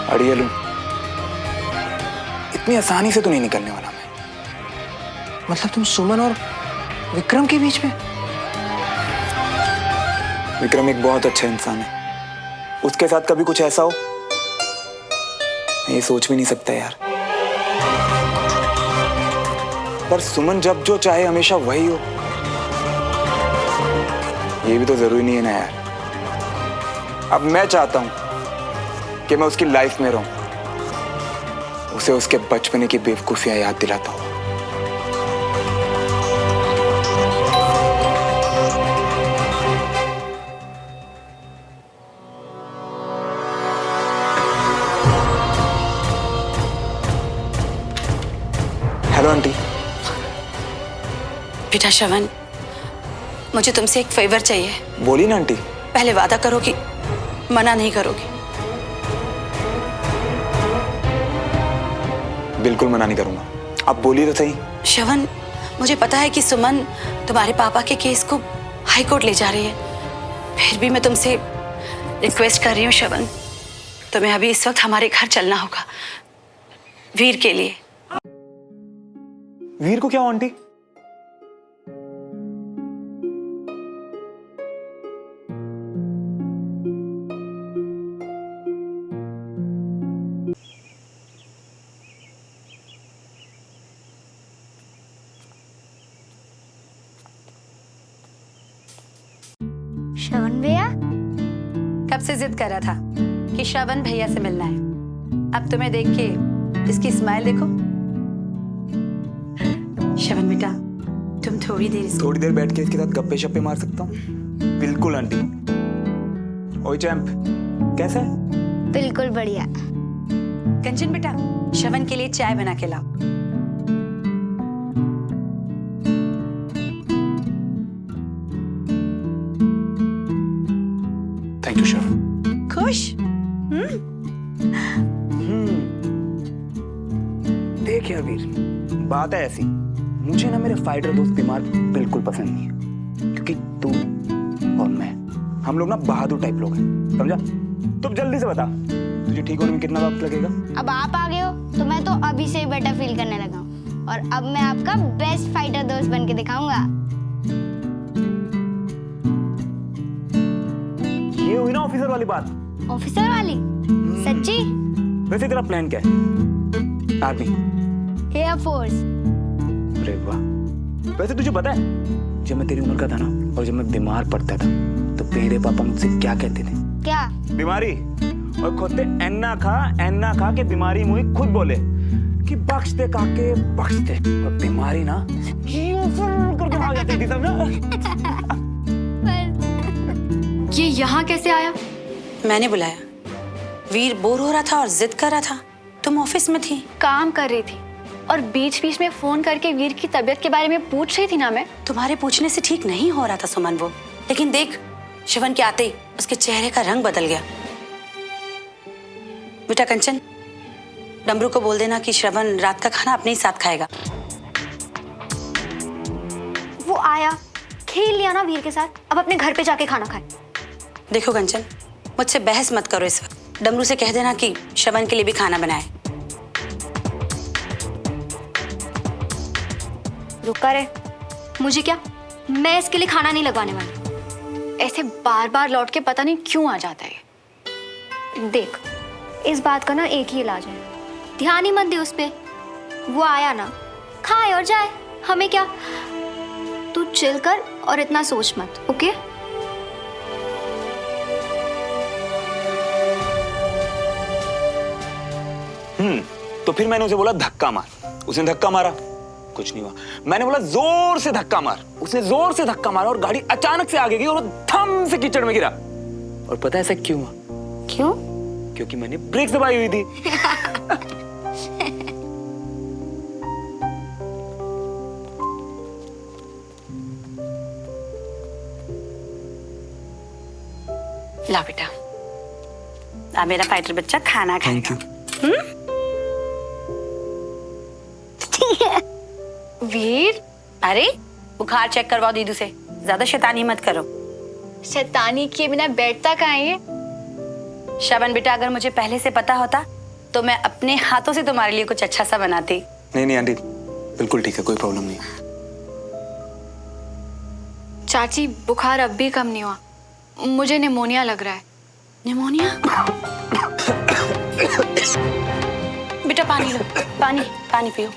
अड़ियलू, इतनी आसानी से तो नहीं निकलने वाला मैं। मतलब तुम सुमन और विक्रम के बीच में? विक्रम एक बहुत अच्छा इंसान है, उसके साथ कभी कुछ ऐसा हो मैं ये सोच भी नहीं सकता यार। पर सुमन जब जो चाहे हमेशा वही हो, ये भी तो जरूरी नहीं है ना यार। अब मैं चाहता हूं कि मैं उसकी लाइफ में रहूं, उसे उसके बचपने की बेवकूफियां याद दिलाता हूं। Hello aunty. बेटा श्रवण, मुझे तुमसे एक फेवर चाहिए। बोलिए ना आंटी। पहले वादा करो कि मना नहीं करोगी। बिल्कुल मना नहीं करूंगा, आप बोलिए तो सही। श्रवण, मुझे पता है कि सुमन तुम्हारे पापा के केस को हाई कोर्ट ले जा रही है, फिर भी मैं तुमसे रिक्वेस्ट कर रही हूँ श्रवण, तुम्हें अभी इस वक्त हमारे घर चलना होगा, वीर के लिए। वीर को क्या हो आंटी? श्रवण भैया? कब से जिद कर रहा था कि श्रवण भैया से मिलना है। अब तुम्हें देख के इसकी स्माइल देखो। श्रवण बेटा, तुम थोड़ी देर बैठ के इसके साथ गप्पे शप्पे मार सकता हूँ? बिल्कुल आंटी। ओए चैंप, कैसा है? बिल्कुल बढ़िया। कंचन बेटा, श्रवण के लिए चाय बना के लाओ। थैंक यू श्रवण। खुश? देख यार वीर, बात है ऐसी, मुझे ना मेरे फाइटर दोस्त बीमार बिल्कुल पसंद नहीं है, क्योंकि तू और मैं, हम लोग ना बहादुर टाइप लोग हैं, समझा? तुम जल्दी से बता, तुझे ठीक होने में कितना वक्त लगेगा? अब आप आ गए हो तो मैं तो अभी से ही बेटर फील करने लगा हूँ, और अब मैं आपका बेस्ट फाइटर दोस्त बन के दिखाऊंगा। ये हुई ना ऑफिसर वाली बात। ऑफिसर वाली? सच्ची? वैसे तेरा प्लान क्या है? आर्मी? Air force? अरे वाह। वैसे तुझे पता है, जब मैं तेरी उम्र का था ना, और जब मैं बीमार पड़ता था, तो मेरे पापा मुझसे क्या कहते थे? क्या? बीमारी। और खोते एन्ना खा के बीमारी मुझे खुद बोले कि बख्श दे काके, बख्श दे। और बीमारी ना करके भाग जाती थी, समझा? ये यहाँ कैसे आया? मैंने बुलाया। वीर बोर हो रहा था और जिद कर रहा था। तुम ऑफिस में थी। काम कर रही थी और बीच बीच में फोन करके वीर की तबीयत के बारे में पूछ रही थी ना मैं। तुम्हारे पूछने से ठीक नहीं हो रहा था सुमन वो, लेकिन देख शिवन के आते ही उसके चेहरे का रंग बदल गया। बेटा कंचन, डमरू को बोल देना कि श्रवण रात का खाना अपने ही साथ खाएगा। वो आया, खेल लिया ना वीर के साथ, अब अपने घर पे जाके खाना खाए। देखो कंचन, मुझसे बहस मत करो इस वक्त। डमरू से कह देना कि श्रवण के लिए भी खाना बनाए। रुका रे, मुझे क्या, मैं इसके लिए खाना नहीं लगवाने वाली। ऐसे बार बार लौट के पता नहीं क्यों आ जाता है। देख, इस बात का ना एक ही इलाज है, ध्यान ही मत दे उस पे। वो आया ना, खाए और जाए, हमें क्या। तू चिल कर और इतना सोच मत, ओके? तो फिर मैंने उसे बोला धक्का मार, उसने धक्का मारा, कुछ नहीं हुआ। मैंने बोला जोर से धक्का मार, उसने जोर से धक्का मारा और गाड़ी अचानक से आगे गई और धम से कीचड़ में गिरा। और पता है ऐसा क्यों हुआ? क्यों? क्योंकि मैंने ब्रेक दबाई हुई थी। ला बेटा, अब मेरा फाइटर बच्चा खाना खाएगा। वीर, अरे बुखार चेक करवाओ दीदू से, ज्यादा शैतानी मत करो। शैतानी किए बिना बैठता कहाँ है ये? श्रवण बेटा, अगर मुझे पहले से पता होता तो मैं अपने हाथों से तुम्हारे लिए कुछ अच्छा सा बनाती। नहीं आंटी, बिल्कुल ठीक है, कोई प्रॉब्लम नहीं। चाची, बुखार अब भी कम नहीं हुआ, मुझे निमोनिया लग रहा है। निमोनिया? बेटा पानी लो, पानी पियो।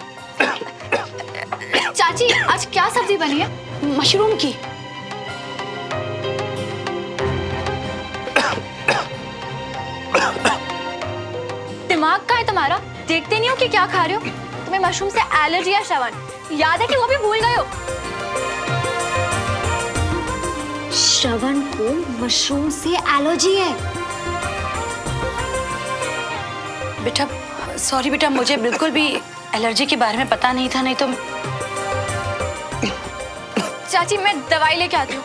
चाची, आज क्या सब्जी बनी है? मशरूम की। दिमाग का है तुम्हारा? देखते नहीं हो कि क्या खा रहे हो? तुम्हें मशरूम से एलर्जी है श्रवण, याद है कि वो भी भूल गए हो? श्रवण को मशरूम से एलर्जी है। बेटा सॉरी बेटा, मुझे बिल्कुल भी एलर्जी के बारे में पता नहीं था, नहीं तो। चाची, मैं दवाई लेके आती हूँ।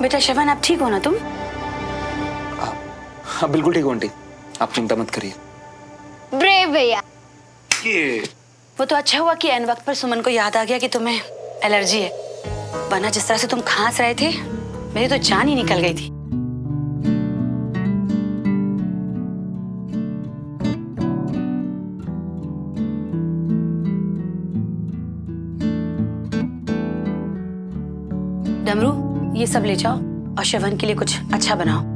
बेटा श्रवण, आप ठीक हो ना तुम? हाँ बिल्कुल ठीक हूँ आंटी, आप चिंता मत करिए। ब्रेव भैया। वो तो अच्छा हुआ कि एन वक्त पर सुमन को याद आ गया कि तुम्हें एलर्जी है, वरना जिस तरह से तुम खांस रहे थे मेरी तो जान ही निकल गई थी। डमरू, ये सब ले जाओ और श्रवण के लिए कुछ अच्छा बनाओ।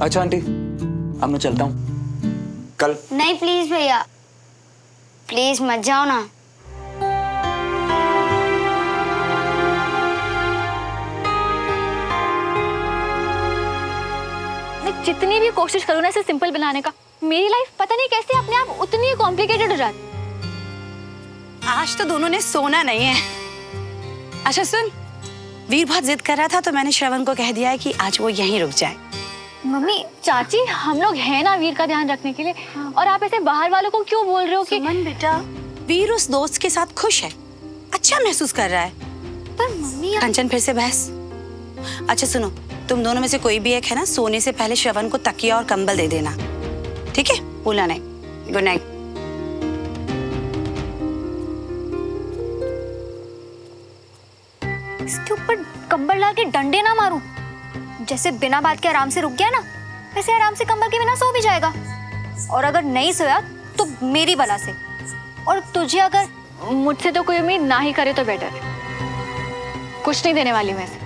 अच्छा आंटी, अब मैं चलता हूँ। कल नहीं प्लीज भैया, प्लीज मत जाओ ना। मैं जितनी भी कोशिश करूँ ना इसे सिंपल बनाने का, मेरी लाइफ पता नहीं कैसे अपने आप उतनी कॉम्प्लिकेटेड हो जाती। आज तो दोनों ने सोना नहीं है। अच्छा सुन, वीर बहुत जिद कर रहा था तो मैंने श्रवण को कह दिया है कि आज वो यहीं रुक जाए। मम्मी, चाची, हम लोग हैं ना वीर का ध्यान रखने के लिए, और आप ऐसे बाहर वालों को क्यों बोल रहे हो कि सुमन बेटा, वीर उस दोस्त के साथ खुश है, अच्छा महसूस कर रहा है। पर मम्मी कंचन फिर से बहस। अच्छा सुनो, तुम दोनों में से कोई भी एक है ना, सोने से पहले श्रवण को तकिया और कंबल दे देना, ठीक है? भूलना नहीं। Good night. इसके ऊपर कंबल डाल के डंडे ना मारूं, जैसे बिना बात के आराम से रुक गया ना, वैसे आराम से कंबल के बिना सो भी जाएगा। और अगर नहीं सोया तो मेरी बला से, और तुझे अगर मुझसे तो कोई उम्मीद ना ही करे तो बेटर है। कुछ नहीं देने वाली मैं इसे।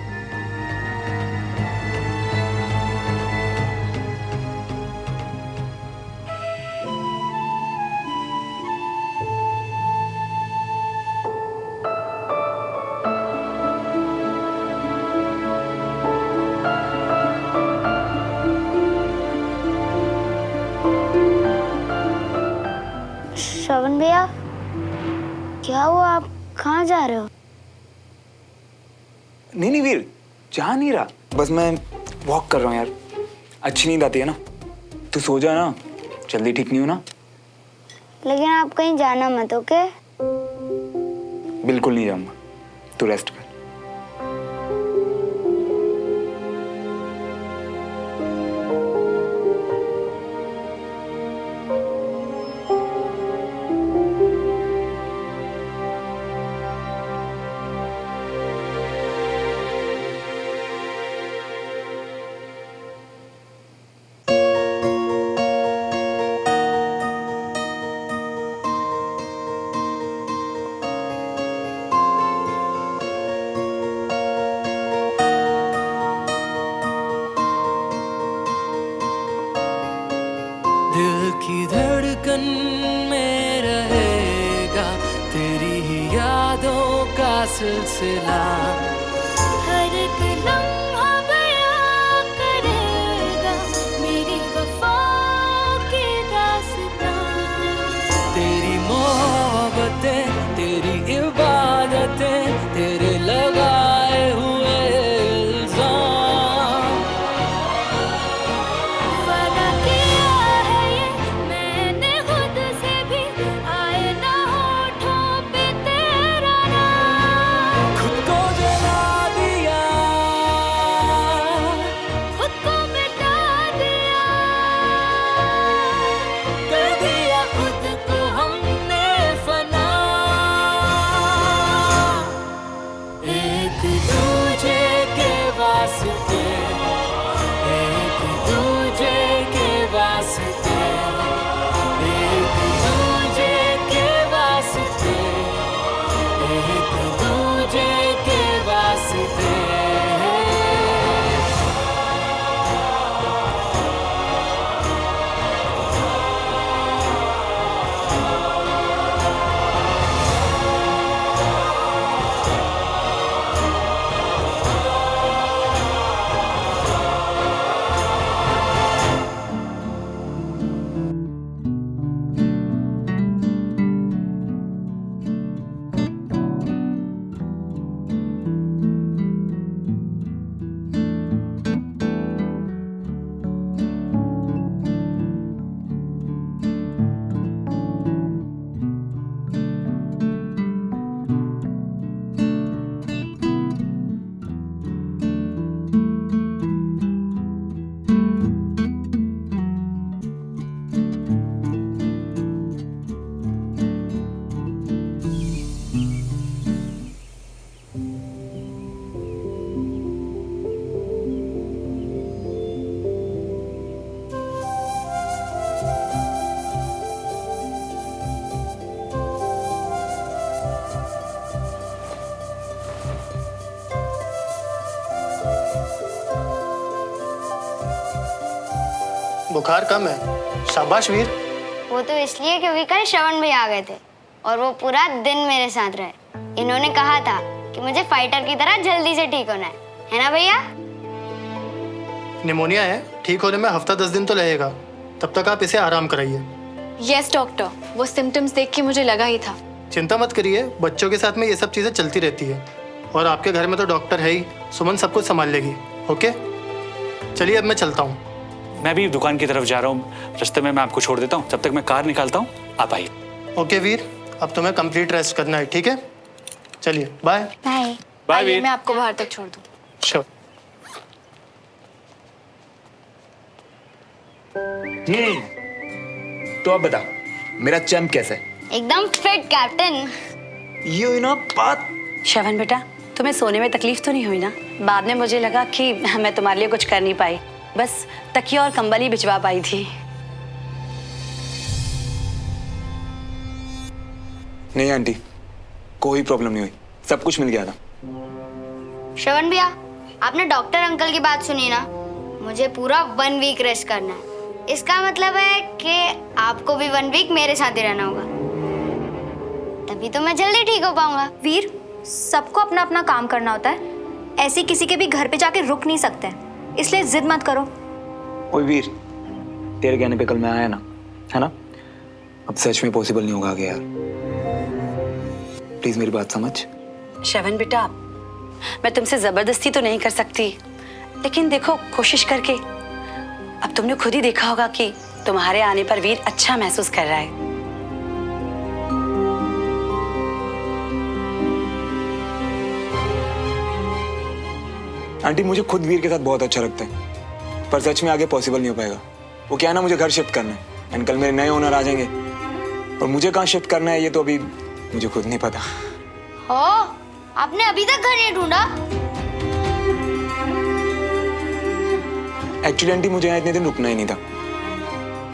श्रवण भैया, क्या हुआ? आप कहाँ जा रहे हो? नहीं वीर, जा नहीं रहा, बस मैं वॉक कर रहा हूँ यार। अच्छी नींद आती है ना, तू सो जा ना, जल्दी ठीक नहीं हो ना। लेकिन आप कहीं जाना मत, ओके? बिल्कुल नहीं जाऊंगा, तू रेस्ट कर। दिल की धड़कन में रहेगा तेरी ही यादों का सिलसिला। हर एक लम्हा बयां करेगा मेरी वफा की दास्तां। तेरी मोहब्बतें, तेरी इबादतें, तेरे लगाए हुए इल्जाम। वादा किया है ये मैंने खुद से भी, आए ना होठों पे तेरा नाम। खुद को जला बुखार कम है। शाबाश वीर। वो तो इसलिए क्योंकि कल श्रवण भैया आ गए थे और वो पूरा दिन मेरे साथ रहे। इन्होंने कहा था कि मुझे फाइटर की तरह जल्दी से ठीक होना है ना भैया? निमोनिया है, ठीक होने में हफ्ता 10 दिन तो लगेगा। तब तक आप इसे आराम कराइए। यस डॉक्टर, वो सिम्टम्स देख के मुझे लगा ही था। चिंता मत करिए, बच्चों के साथ में ये सब चीजें चलती रहती है और आपके घर में तो डॉक्टर है ही, सुमन सब कुछ संभाल लेगी। ओके चलिए अब मैं चलता हूँ। मैं भी दुकान की तरफ जा रहा हूँ, रास्ते में मैं आपको छोड़ देता हूँ। जब तक मैं कार निकालता हूँ आप आइए। ओके वीर, अब तुम्हें कंप्लीट रेस्ट करना है, ठीक है? चलिए बाय। बाय। बाय वीर। मैं आपको बाहर तक छोड़ दूँ। श्योर। तो अब बता मेरा चैंप कैसा है? एकदम फिट कैप्टन। यू नो बात। श्रवण बेटा, तुम्हें सोने में तकलीफ तो नहीं हुई ना? बाद में मुझे लगा कि मैं तुम्हारे लिए कुछ कर नहीं पाई, बस तकिया और कंबल ही भिजवा पाई थी। नहीं आंटी, कोई प्रॉब्लम नहीं हुई, सब कुछ मिल गया था। श्रवण भैया, आपने डॉक्टर अंकल की बात सुनी ना? मुझे पूरा 1 वीक रेस्ट करना है। इसका मतलब है कि आपको भी 1 वीक मेरे साथ ही रहना होगा, तभी तो मैं जल्दी ठीक हो पाऊंगा। वीर, सबको अपना अपना काम करना होता है, ऐसे किसी के भी घर पे जाके रुक नहीं सकते, इसलिए जिद मत करो। ओए वीर, तेरे कहने पे कल मैं आया ना, है ना? अब सच में पॉसिबल नहीं होगा आगे यार, प्लीज मेरी बात समझ। श्रवण बेटा, मैं तुमसे जबरदस्ती तो नहीं कर सकती, लेकिन देखो कोशिश करके अब तुमने खुद ही देखा होगा कि तुम्हारे आने पर वीर अच्छा महसूस कर रहा है। आंटी मुझे खुद वीर के साथ बहुत अच्छा लगता है, पर सच में आगे पॉसिबल नहीं हो पाएगा। वो क्या है ना, मुझे घर शिफ्ट करना है एंड कल मेरे नए ओनर आ जाएंगे और मुझे कहाँ शिफ्ट करना है ये तो अभी मुझे खुद नहीं पता। हो, आपने अभी तक घर नहीं ढूंढा? एक्चुअली आंटी मुझे यहाँ इतने दिन रुकना ही नहीं था,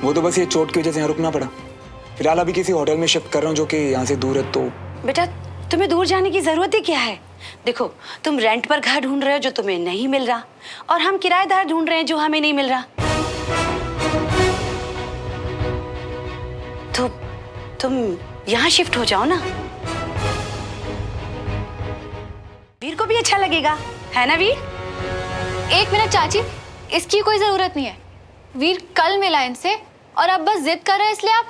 वो तो बस ये चोट की वजह से यहाँ रुकना पड़ा। फिलहाल अभी किसी होटल में शिफ्ट कर रहा हूँ जो कि यहाँ से दूर है। तो बेटा तुम्हें दूर जाने की जरूरत ही क्या है? देखो तुम रेंट पर घर ढूंढ रहे हो जो तुम्हें नहीं मिल रहा, और हम किराएदार ढूंढ रहे हैं जो हमें नहीं मिल रहा। तो तुम यहाँ शिफ्ट हो जाओ ना, वीर को भी अच्छा लगेगा, है ना वीर? 1 मिनट चाची, इसकी कोई जरूरत नहीं है। वीर कल मिला इनसे और अब बस जिद कर रहे हैं, इसलिए आप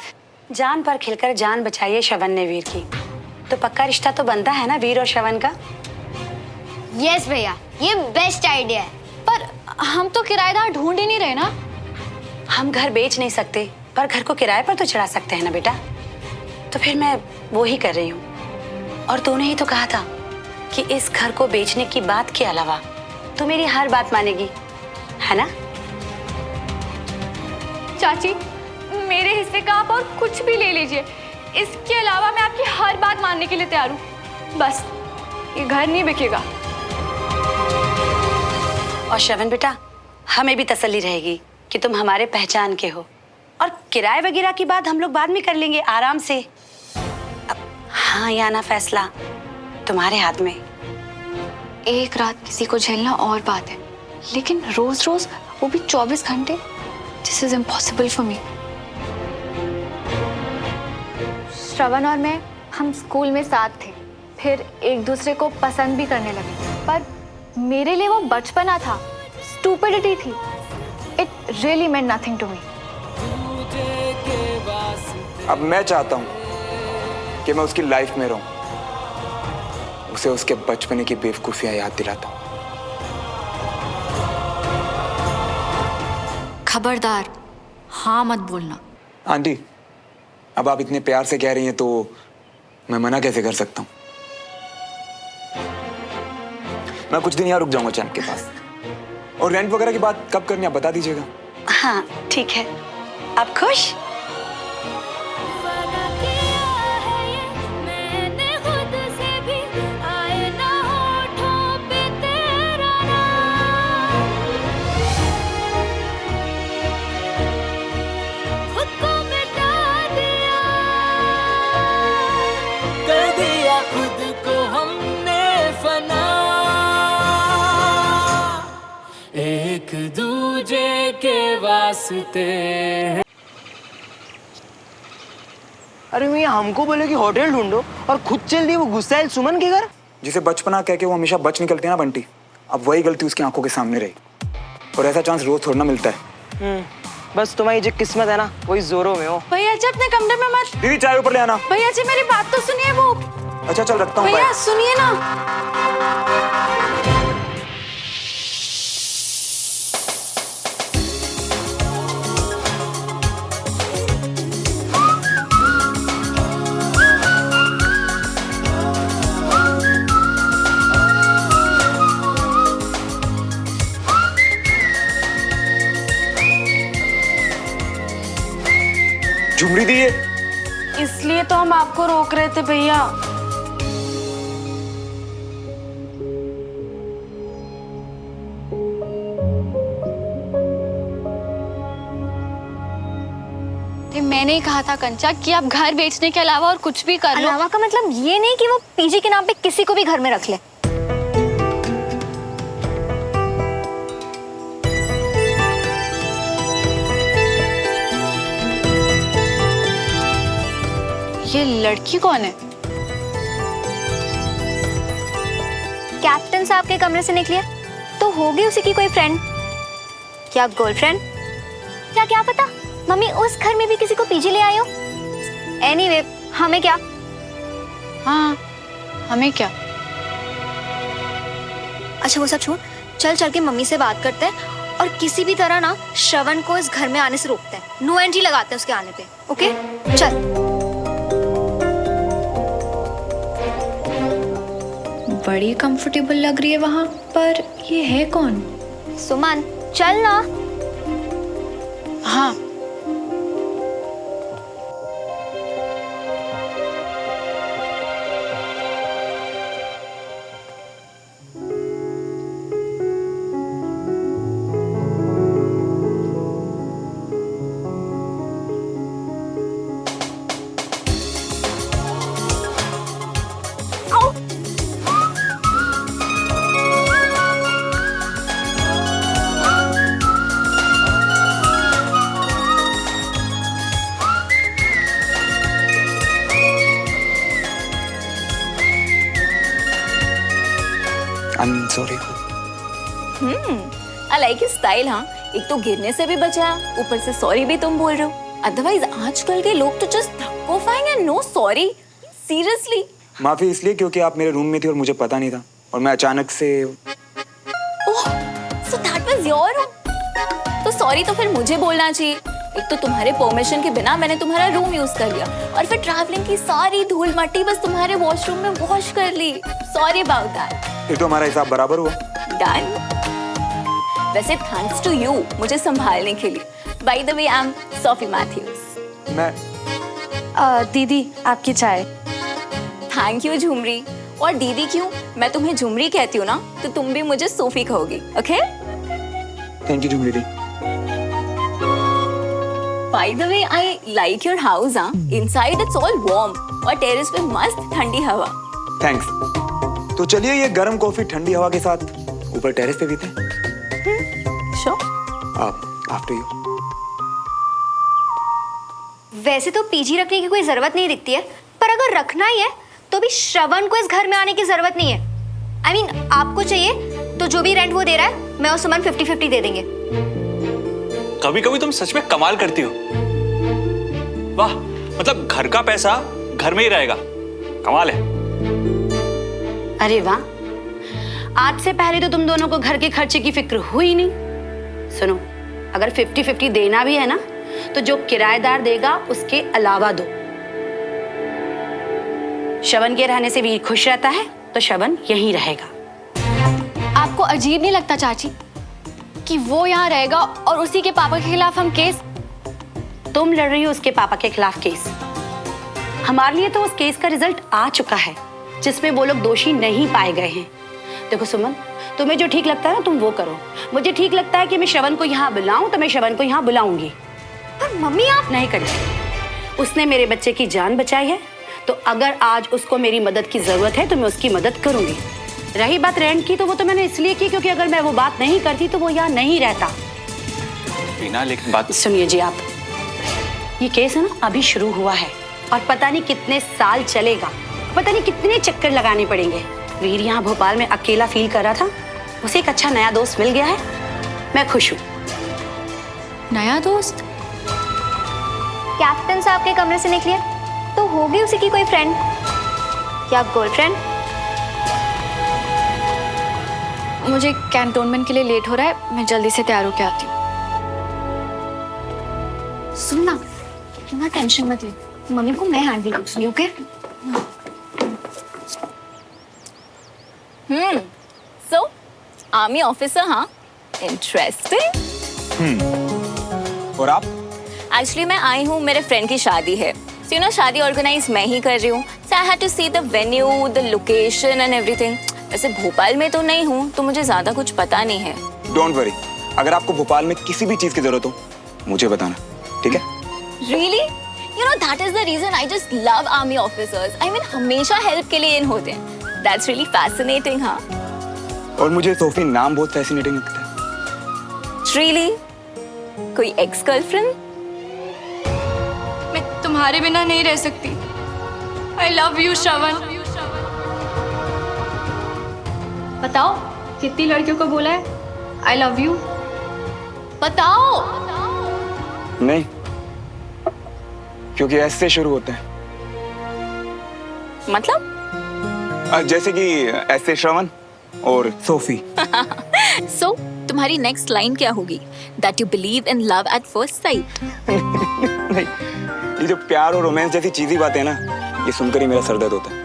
जान पर खिलकर जान बचाइए श्रवण ने वीर की, तो पक्का रिश्ता तो बनता है ना वीर और श्रवण का। यस भैया, ये बेस्ट आइडिया है। पर हम तो किराएदार ढूंढ ही नहीं रहे ना। हम घर बेच नहीं सकते, पर घर को किराए पर तो चढ़ा सकते हैं ना बेटा। तो फिर मैं वो ही कर रही हूँ, और तूने ही तो कहा था कि इस घर को बेचने की बात के अलावा तू मेरी हर बात मानेगी, है ना? चाची, मेरे हिस्से का आप और कुछ भी ले लीजिए, इसके अलावा मैं आपकी हर बात मानने के लिए तैयार हूँ। बस ये घर नहीं बिकेगा। और श्रवण बेटा, हमें भी तसल्ली रहेगी कि तुम हमारे पहचान के हो, और किराए वगैरह की बात हम लोग बाद में कर लेंगे आराम से। अब हाँ या ना फैसला तुम्हारे हाथ में। एक रात किसी को झेलना और बात है, लेकिन रोज रोज वो भी 24 घंटे, this is impossible for me. Shravan और मैं, हम स्कूल में साथ थे, फिर एक दूसरे को पसंद भी करने लगे, पर मेरे लिए वो बचपना था, स्टूपिडिटी थी। It really meant nothing to me. अब मैं चाहता हूँ कि मैं उसकी लाइफ में रहूं, उसे उसके बचपने की बेवकूफियां याद दिलाता हूँ। खबरदार, हाँ मत बोलना। आंटी, अब आप इतने प्यार से कह रही हैं तो मैं मना कैसे कर सकता हूँ? मैं कुछ दिन यहाँ रुक जाऊंगा चैंप के पास, और रेंट वगैरह की बात कब करनी आप बता दीजिएगा। हाँ ठीक है, आप खुश? एक दूजे के वास्ते रास्ते हैं। अरे मियाँ हमको बोले कि होटल ढूंढो और खुद चल दी वो गुस्सैल सुमन के घर। जिसे बचपना कह के वो हमेशा बच निकलती है ना बंटी, अब वही गलती उसकी आंखों के सामने रही। और ऐसा चांस रोज थोड़ा मिलता है। बस तुम्हारी जो किस्मत है ना वही जोरों में हो। भैया जी अपने कमरे में मत। दीदी चाय ऊपर ले आना। भैया जी मेरी बात तो सुनिए। वो अच्छा चल रखता हूँ। भैया सुनिए ना। झुमरी दी है। इसलिए तो हम आपको रोक रहे थे भैया। मैंने ही कहा था कंचा कि आप घर बेचने के अलावा और कुछ भी कर लो। अलावा का मतलब ये नहीं कि वो पीजी के नाम पे किसी को भी घर में रख ले। ये लड़की कौन है? कैप्टन साहब के कमरे से निकली है तो होगी उसी की कोई फ्रेंड या गर्लफ्रेंड या क्या पता मम्मी उस घर में भी किसी को पीजी ले आई हो। एनीवे हमें क्या। हाँ हमें क्या। अच्छा वो सब छोड़, चल चल के मम्मी से बात करते हैं और किसी भी तरह ना श्रवण को इस घर में आने से रोकते हैं। नो एंट्री लगाते हैं उसके आने पे। ओके चल। बड़ी कंफर्टेबल लग रही है वहां पर। ये है कौन? सुमन चल ना। हाँ सॉरी। I like style. हाँ एक तो गिरने से भी बचाया, ऊपर से सॉरी भी तुम बोल रहे हो। अदरवाइज आजकल के लोग तो जस्ट धक्को खाएंगे, नो सॉरी। सीरियसली माफी इसलिए क्योंकि आप मेरे रूम में थी और मुझे पता नहीं था और मैं अचानक से। Oh so that was your room. तो सॉरी तो फिर मुझे बोलना चाहिए। एक तो तुम्हारे परमिशन के बिना मैंने तुम्हारा रूम यूज कर लिया और फिर ट्रैवलिंग की सारी धूल मट्टी बस तुम्हारे वॉशरूम में वॉश कर ली। Sorry about that. फिर तो हमारा हिसाब बराबर हुआ। डन। वैसे थैंक्स टू यू मुझे संभालने के लिए। By the way I am Sophie Matthews. मैं दीदी आपकी चाय। Thank you Jhumri. और दीदी क्यों, मैं तुम्हें झुमरी कहती हूँ ना तो तुम भी मुझे सोफी कहोगी। Okay thank you Jhumri di. By the way I like your house. Inside it's all warm और टेरेस पे मस्त ठंडी हवा। थैंक्स। तो चलिए ये गर्म कॉफी ठंडी हवा के साथ ऊपर टेरेस पे पीते हैं। After you. वैसे तो पीजी रखने की कोई जरूरत नहीं दिखती है, पर अगर रखना ही है तो भी श्रवण को इस घर में आने की जरूरत नहीं है। I mean, आपको चाहिए तो जो भी रेंट वो दे रहा है मैं और सुमन 50-50 दे देंगे। कभी कभी तुम सच में कमाल करती हो। वाह, मतलब घर का पैसा घर में ही रहेगा। कमाल है। अरे वाह, आज से पहले तो तुम दोनों को घर के खर्चे की फिक्र हुई नहीं। सुनो, अगर 50-50 देना भी है ना तो जो किराएदार देगा उसके अलावा दो। श्रवण के रहने से वीर खुश रहता है तो श्रवण यहीं रहेगा। आपको अजीब नहीं लगता चाची कि वो यहाँ रहेगा और उसी के पापा के खिलाफ हम केस। तुम लड़ रही हो उसके पापा के खिलाफ केस। हमारे लिए तो उस केस का रिजल्ट आ चुका है जिसमें वो लोग दोषी नहीं पाए गए हैं। देखो सुमन, तुम्हें जो ठीक लगता है ना तुम वो करो। मुझे ठीक लगता है कि मैं श्रवण को यहाँ बुलाऊं तो मैं श्रवण को यहाँ बुलाऊंगी। पर मम्मी आप नहीं करेंगे। उसने मेरे बच्चे की जान बचाई है तो अगर आज उसको मेरी मदद की जरूरत है तो मैं उसकी मदद करूंगी। रही बात रेंट की तो वो तो मैंने इसलिए की क्योंकि अगर मैं वो बात नहीं करती तो वो यहाँ नहीं रहता। वीना, लेकिन बात सुनिए जी आप, ये केस है ना अभी शुरू हुआ है और पता नहीं कितने साल चलेगा, पता नहीं कितने चक्कर लगाने पड़ेंगे। वीर यहाँ भोपाल में अकेला फील कर रहा था, उसे एक अच्छा नया दोस्त मिल गया है, मैं खुश हूँ। नया दोस्त? कैप्टन साहब के कमरे से निकलिए तो होगी उसी की कोई फ्रेंड या गर्लफ्रेंड। मुझे कैंटोनमेंट के लिए लेट हो रहा है, मैं जल्दी से तैयार होके आती हूँ। सुनना, इतना टेंशन मत ले, मम्मी को मैं हैंडल करूँगी, ओके? सो आर्मी ऑफिसर, हाँ, इंटरेस्टिंग। और आप? एक्चुअली मैं आई हूँ, मेरे फ्रेंड की शादी है, सो यू नो शादी ऑर्गेनाइज मैं ही कर रही हूँ, so I had to see the venue, the location and everything. वैसे भोपाल में तो नहीं हूँ तो मुझे ज्यादा कुछ पता नहीं है। डोंट वरी, अगर आपको भोपाल में किसी भी चीज की जरूरत हो मुझे बताना, ठीक है? Really? You know that is the reason I just love army officers. I mean हमेशा हेल्प के लिए इन होते हैं। That's really fascinating. हाँ, और मुझे सोफी नाम बहुत फैसिनेटिंग लगता है। रियली? कोई एक्स गर्लफ्रेंड? मैं तुम्हारे बिना नहीं रह सकती। आई लव यू श्रवण। बताओ कितनी लड़कियों को बोला है आई लव यू? बताओ। नहीं, क्योंकि ऐसे शुरू होते हैं। मतलब? जैसे कि ऐसे श्रवण और सोफी। सो तुम्हारी नेक्स्ट लाइन क्या होगी? That you believe in love at first sight? नहीं, ये जो प्यार और रोमांस जैसी चीजी बातें हैं ना, ये सुनकर ही मेरा सर दर्द होता है।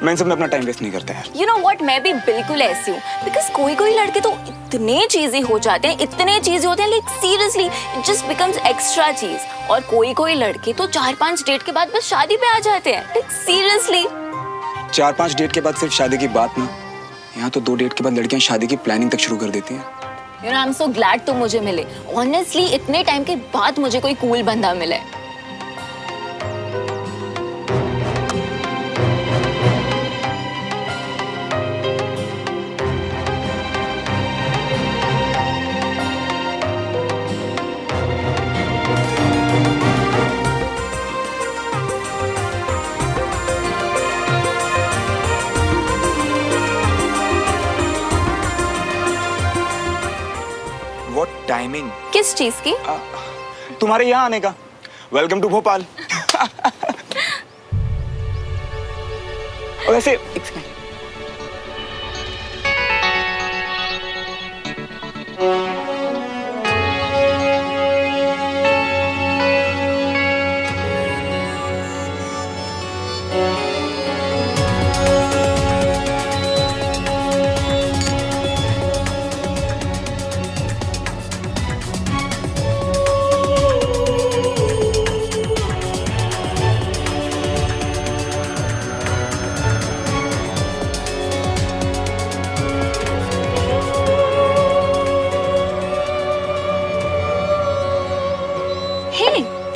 मैं इन सब में अपना टाइम वेस्ट नहीं करता यार। यू नो व्हाट, मैं भी बिल्कुल ऐसी हूँ। बिकॉज कोई कोई लड़के तो इतने चीजी हो जाते हैं, इतने चीजी होते हैं, like seriously it just becomes extra चीज। और कोई कोई लड़के तो 4-5 डेट के बाद बस शादी पे आ जाते हैं, लाइक सीरियसली। 4-5 डेट के बाद सिर्फ शादी की बात ना, यहाँ तो 2 डेट के बाद लड़कियां शादी की प्लानिंग तक शुरू कर देती हैं। You know I am so glad तुम मुझे मिले। ऑनेस्टली इतने टाइम के बाद मुझे कोई कूल बंदा मिले। टाइमिंग किस चीज की? तुम्हारे यहाँ आने का। Welcome to Bhopal. वैसे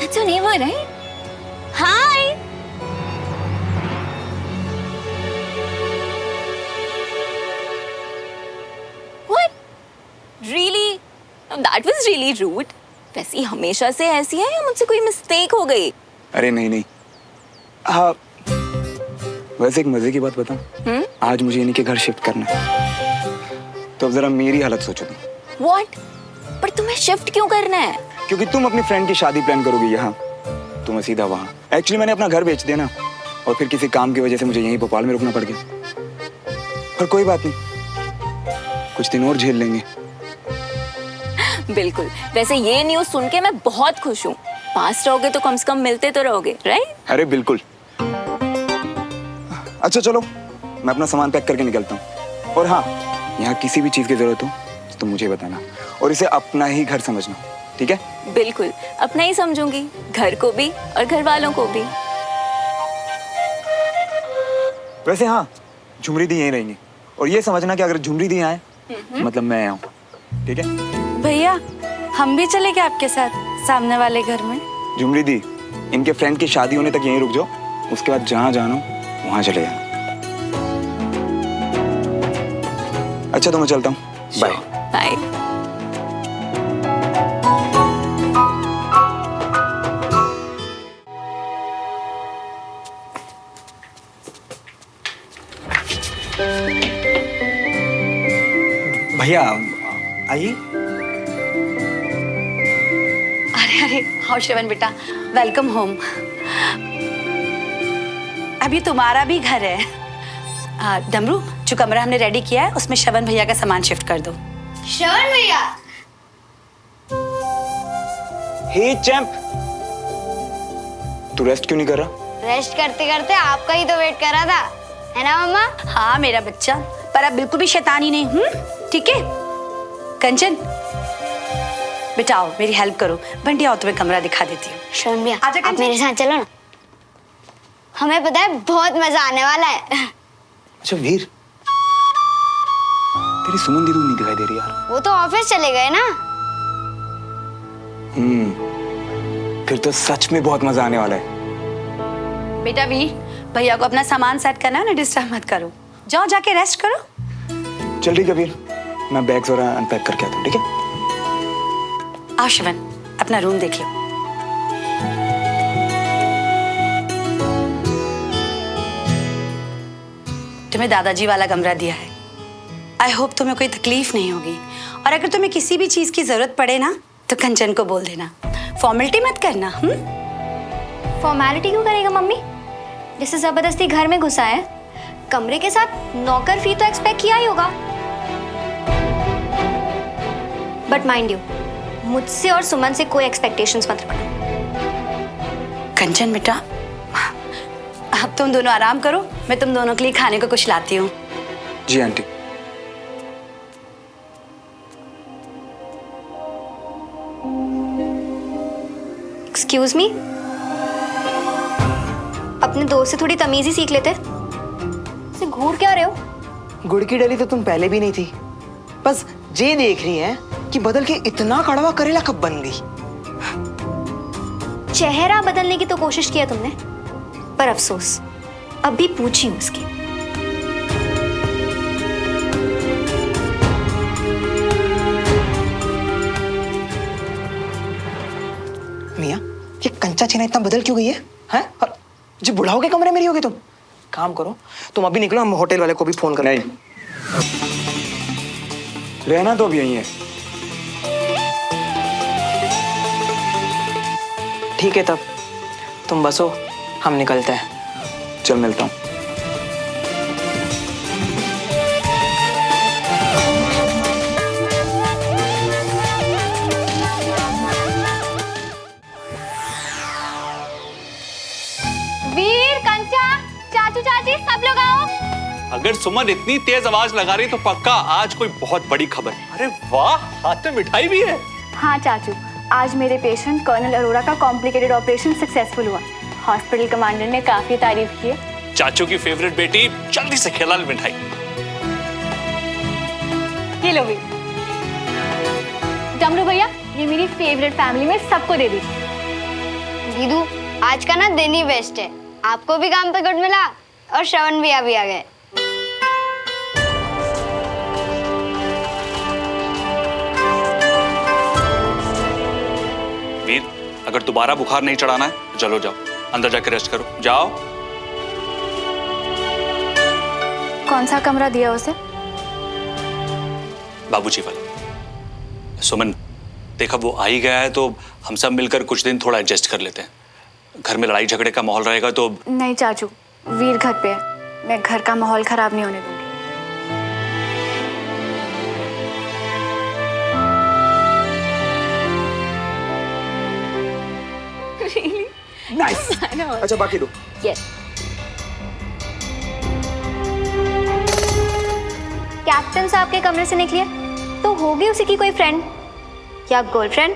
That's your neighbor, right? Hi. What? Really? That was really rude. वैसे हमेशा से ऐसी है या मुझसे कोई मिस्टेक हो गई? अरे नहीं नहीं, हाँ वैसे एक मजे की बात बताऊं? आज मुझे इन्हीं के घर शिफ्ट करना है, तो अब जरा मेरी हालत सोचो तुम। What? पर तुम्हें शिफ्ट क्यों करना है? क्योंकि तुम अपनी फ्रेंड की शादी प्लान करोगी यहाँ, तो मैं सीधा वहाँ। एक्चुअली मैंने अपना घर बेच दिया ना, और फिर किसी काम की वजह से मुझे यहीं भोपाल में रुकना पड़ गया। पर कोई बात नहीं, कुछ दिन और झेल लेंगे। बिल्कुल। वैसे ये न्यूज़ सुन के मैं बहुत खुश हूँ। पास रहोगे तो कम से कम मिलते तो रहोगे, राइट? अरे बिल्कुल। अच्छा चलो, मैं अपना सामान पैक करके निकलता हूँ। और हाँ, यहाँ किसी भी चीज की जरूरत हो तो मुझे बताना, और इसे अपना ही घर समझना, ठीक है? बिल्कुल, अपना ही समझूंगी, घर को भी और घर वालों को भी। वैसे हाँ, झुमरी दी यहीं रहेंगी, और ये समझना कि अगर झुमरी दी आए मतलब मैं आऊँ, ठीक है? भैया हम भी चले गए आपके साथ सामने वाले घर में? झुमरी दी, इनके फ्रेंड की शादी होने तक यहीं रुक जाओ, उसके बाद जहाँ जाना हो वहाँ चले जाना। अच्छा तो मैं चलता हूँ, बाय। बाय। भैया आइए। अरे अरे हाँ श्रवण बेटा, वेलकम होम। अभी तुम्हारा भी घर है। डमरू, जो कमरा हमने रेडी किया है उसमें श्रवण भैया का सामान शिफ्ट कर दो। श्रवण भैया। हे चैंप, तू रेस्ट क्यों नहीं कर रहा? रेस्ट करते करते आपका ही तो वेट कर रहा था, है ना मम्मा? हाँ मेरा बच्चा, पर अब बिल्कुल भी शैतानी नहीं। ठीक है कंचन, बेटा आओ मेरी हेल्प करो। बंटी आओ, तुम्हें कमरा दिखा देती हूँ। श्रवण भैया आप मेरे साथ चलो ना, हमें पता है बहुत मजा आने वाला है। अच्छा वीर, तेरी सुमन दीदी नहीं दिखाई दे रही यार। वो तो ऑफिस चले गए ना। फिर तो सच में बहुत मजा आने वाला है। बेटा वीर, भैया को अपना सामान सेट करना है ना, डिस्टर्ब मत करो। जाओ जाके रेस्ट करो। चल ठीक है वीर, मैं बैग्स और अनपैक करके आता हूँ, ठीक है? आओ शिवन, अपना रूम देख लो। तुम्हें दादाजी वाला कमरा दिया है। आई होप तुम्हें कोई तकलीफ नहीं होगी, और अगर तुम्हें किसी भी चीज की जरूरत पड़े ना तो कंचन को बोल देना। फॉर्मेलिटी मत करना। फॉर्मेलिटी क्यों करेगा मम्मी? जैसे जबरदस्ती घर में घुसा है, कमरे के साथ नौकर फी तो एक्सपेक्ट किया ही होगा। बट माइंड यू, मुझसे और सुमन से कोई एक्सपेक्टेशंस मत रखना। कंचन बेटा, अब तुम दोनों आराम करो, मैं तुम दोनों के लिए खाने को कुछ लाती हूँ। जी आंटी। एक्सक्यूज मी, अपने दोस्त से थोड़ी तमीज ही सीख लेते। से घूर क्या रहे हो? गुड़ की डली तो तुम पहले भी नहीं थी, बस ये देख रही हैं कि बदल के इतना कड़वा करेला कब बन गई। चेहरा बदलने की तो कोशिश किया तुमने, पर अफसोस अब भी पूछी हूं उसकी। मियाँ, ये कंचा चेना इतना बदल क्यों गई है? हैं? और जो बुढ़ाओ के कमरे में रही होगी तुम। काम करो, तुम अभी निकलो, हम होटल वाले को भी फोन करें। नहीं, रहना तो अभी यहीं है। ठीक है तब तुम बसो, हम निकलते हैं। चल मिलता हूँ। वीर, कंचा, चाचू चाची सब लोग आओ। अगर सुमन इतनी तेज आवाज लगा रही तो पक्का आज कोई बहुत बड़ी खबर। अरे वाह, हाथ में मिठाई भी है। हाँ चाचू, आज मेरे पेशेंट कर्नल अरोड़ा का कॉम्प्लिकेटेड ऑपरेशन सक्सेसफुल हुआ। हॉस्पिटल कमांडर ने काफी तारीफ की है। चाचू की फेवरेट बेटी, जल्दी से खिला लो मिठाई। ये लो भी। डमरू भैया, ये मेरी फेवरेट फैमिली में सबको दे दी। दीदू, आज का ना दिन ही बेस्ट है। आपको भी काम पे गुड मिला और श्रवण भैया भी आ गए। वीर, अगर दोबारा बुखार नहीं चढ़ाना है तो चलो जाओ, अंदर जाकर रेस्ट करो। जाओ। कौन सा कमरा दिया उसे? बाबूजी वाला। सुमन, देखा वो आ ही गया है तो हम सब मिलकर कुछ दिन थोड़ा एडजस्ट कर लेते हैं। घर में लड़ाई झगड़े का माहौल रहेगा तो। नहीं चाचू, वीर घर पे है, मैं घर का माहौल खराब नहीं होने दूंगी। Really? Nice. I know. अच्छा बाकी दो। Yes. कैप्टन साहब के कमरे से निकली है तो होगी उसी की कोई फ्रेंड या गर्लफ्रेंड।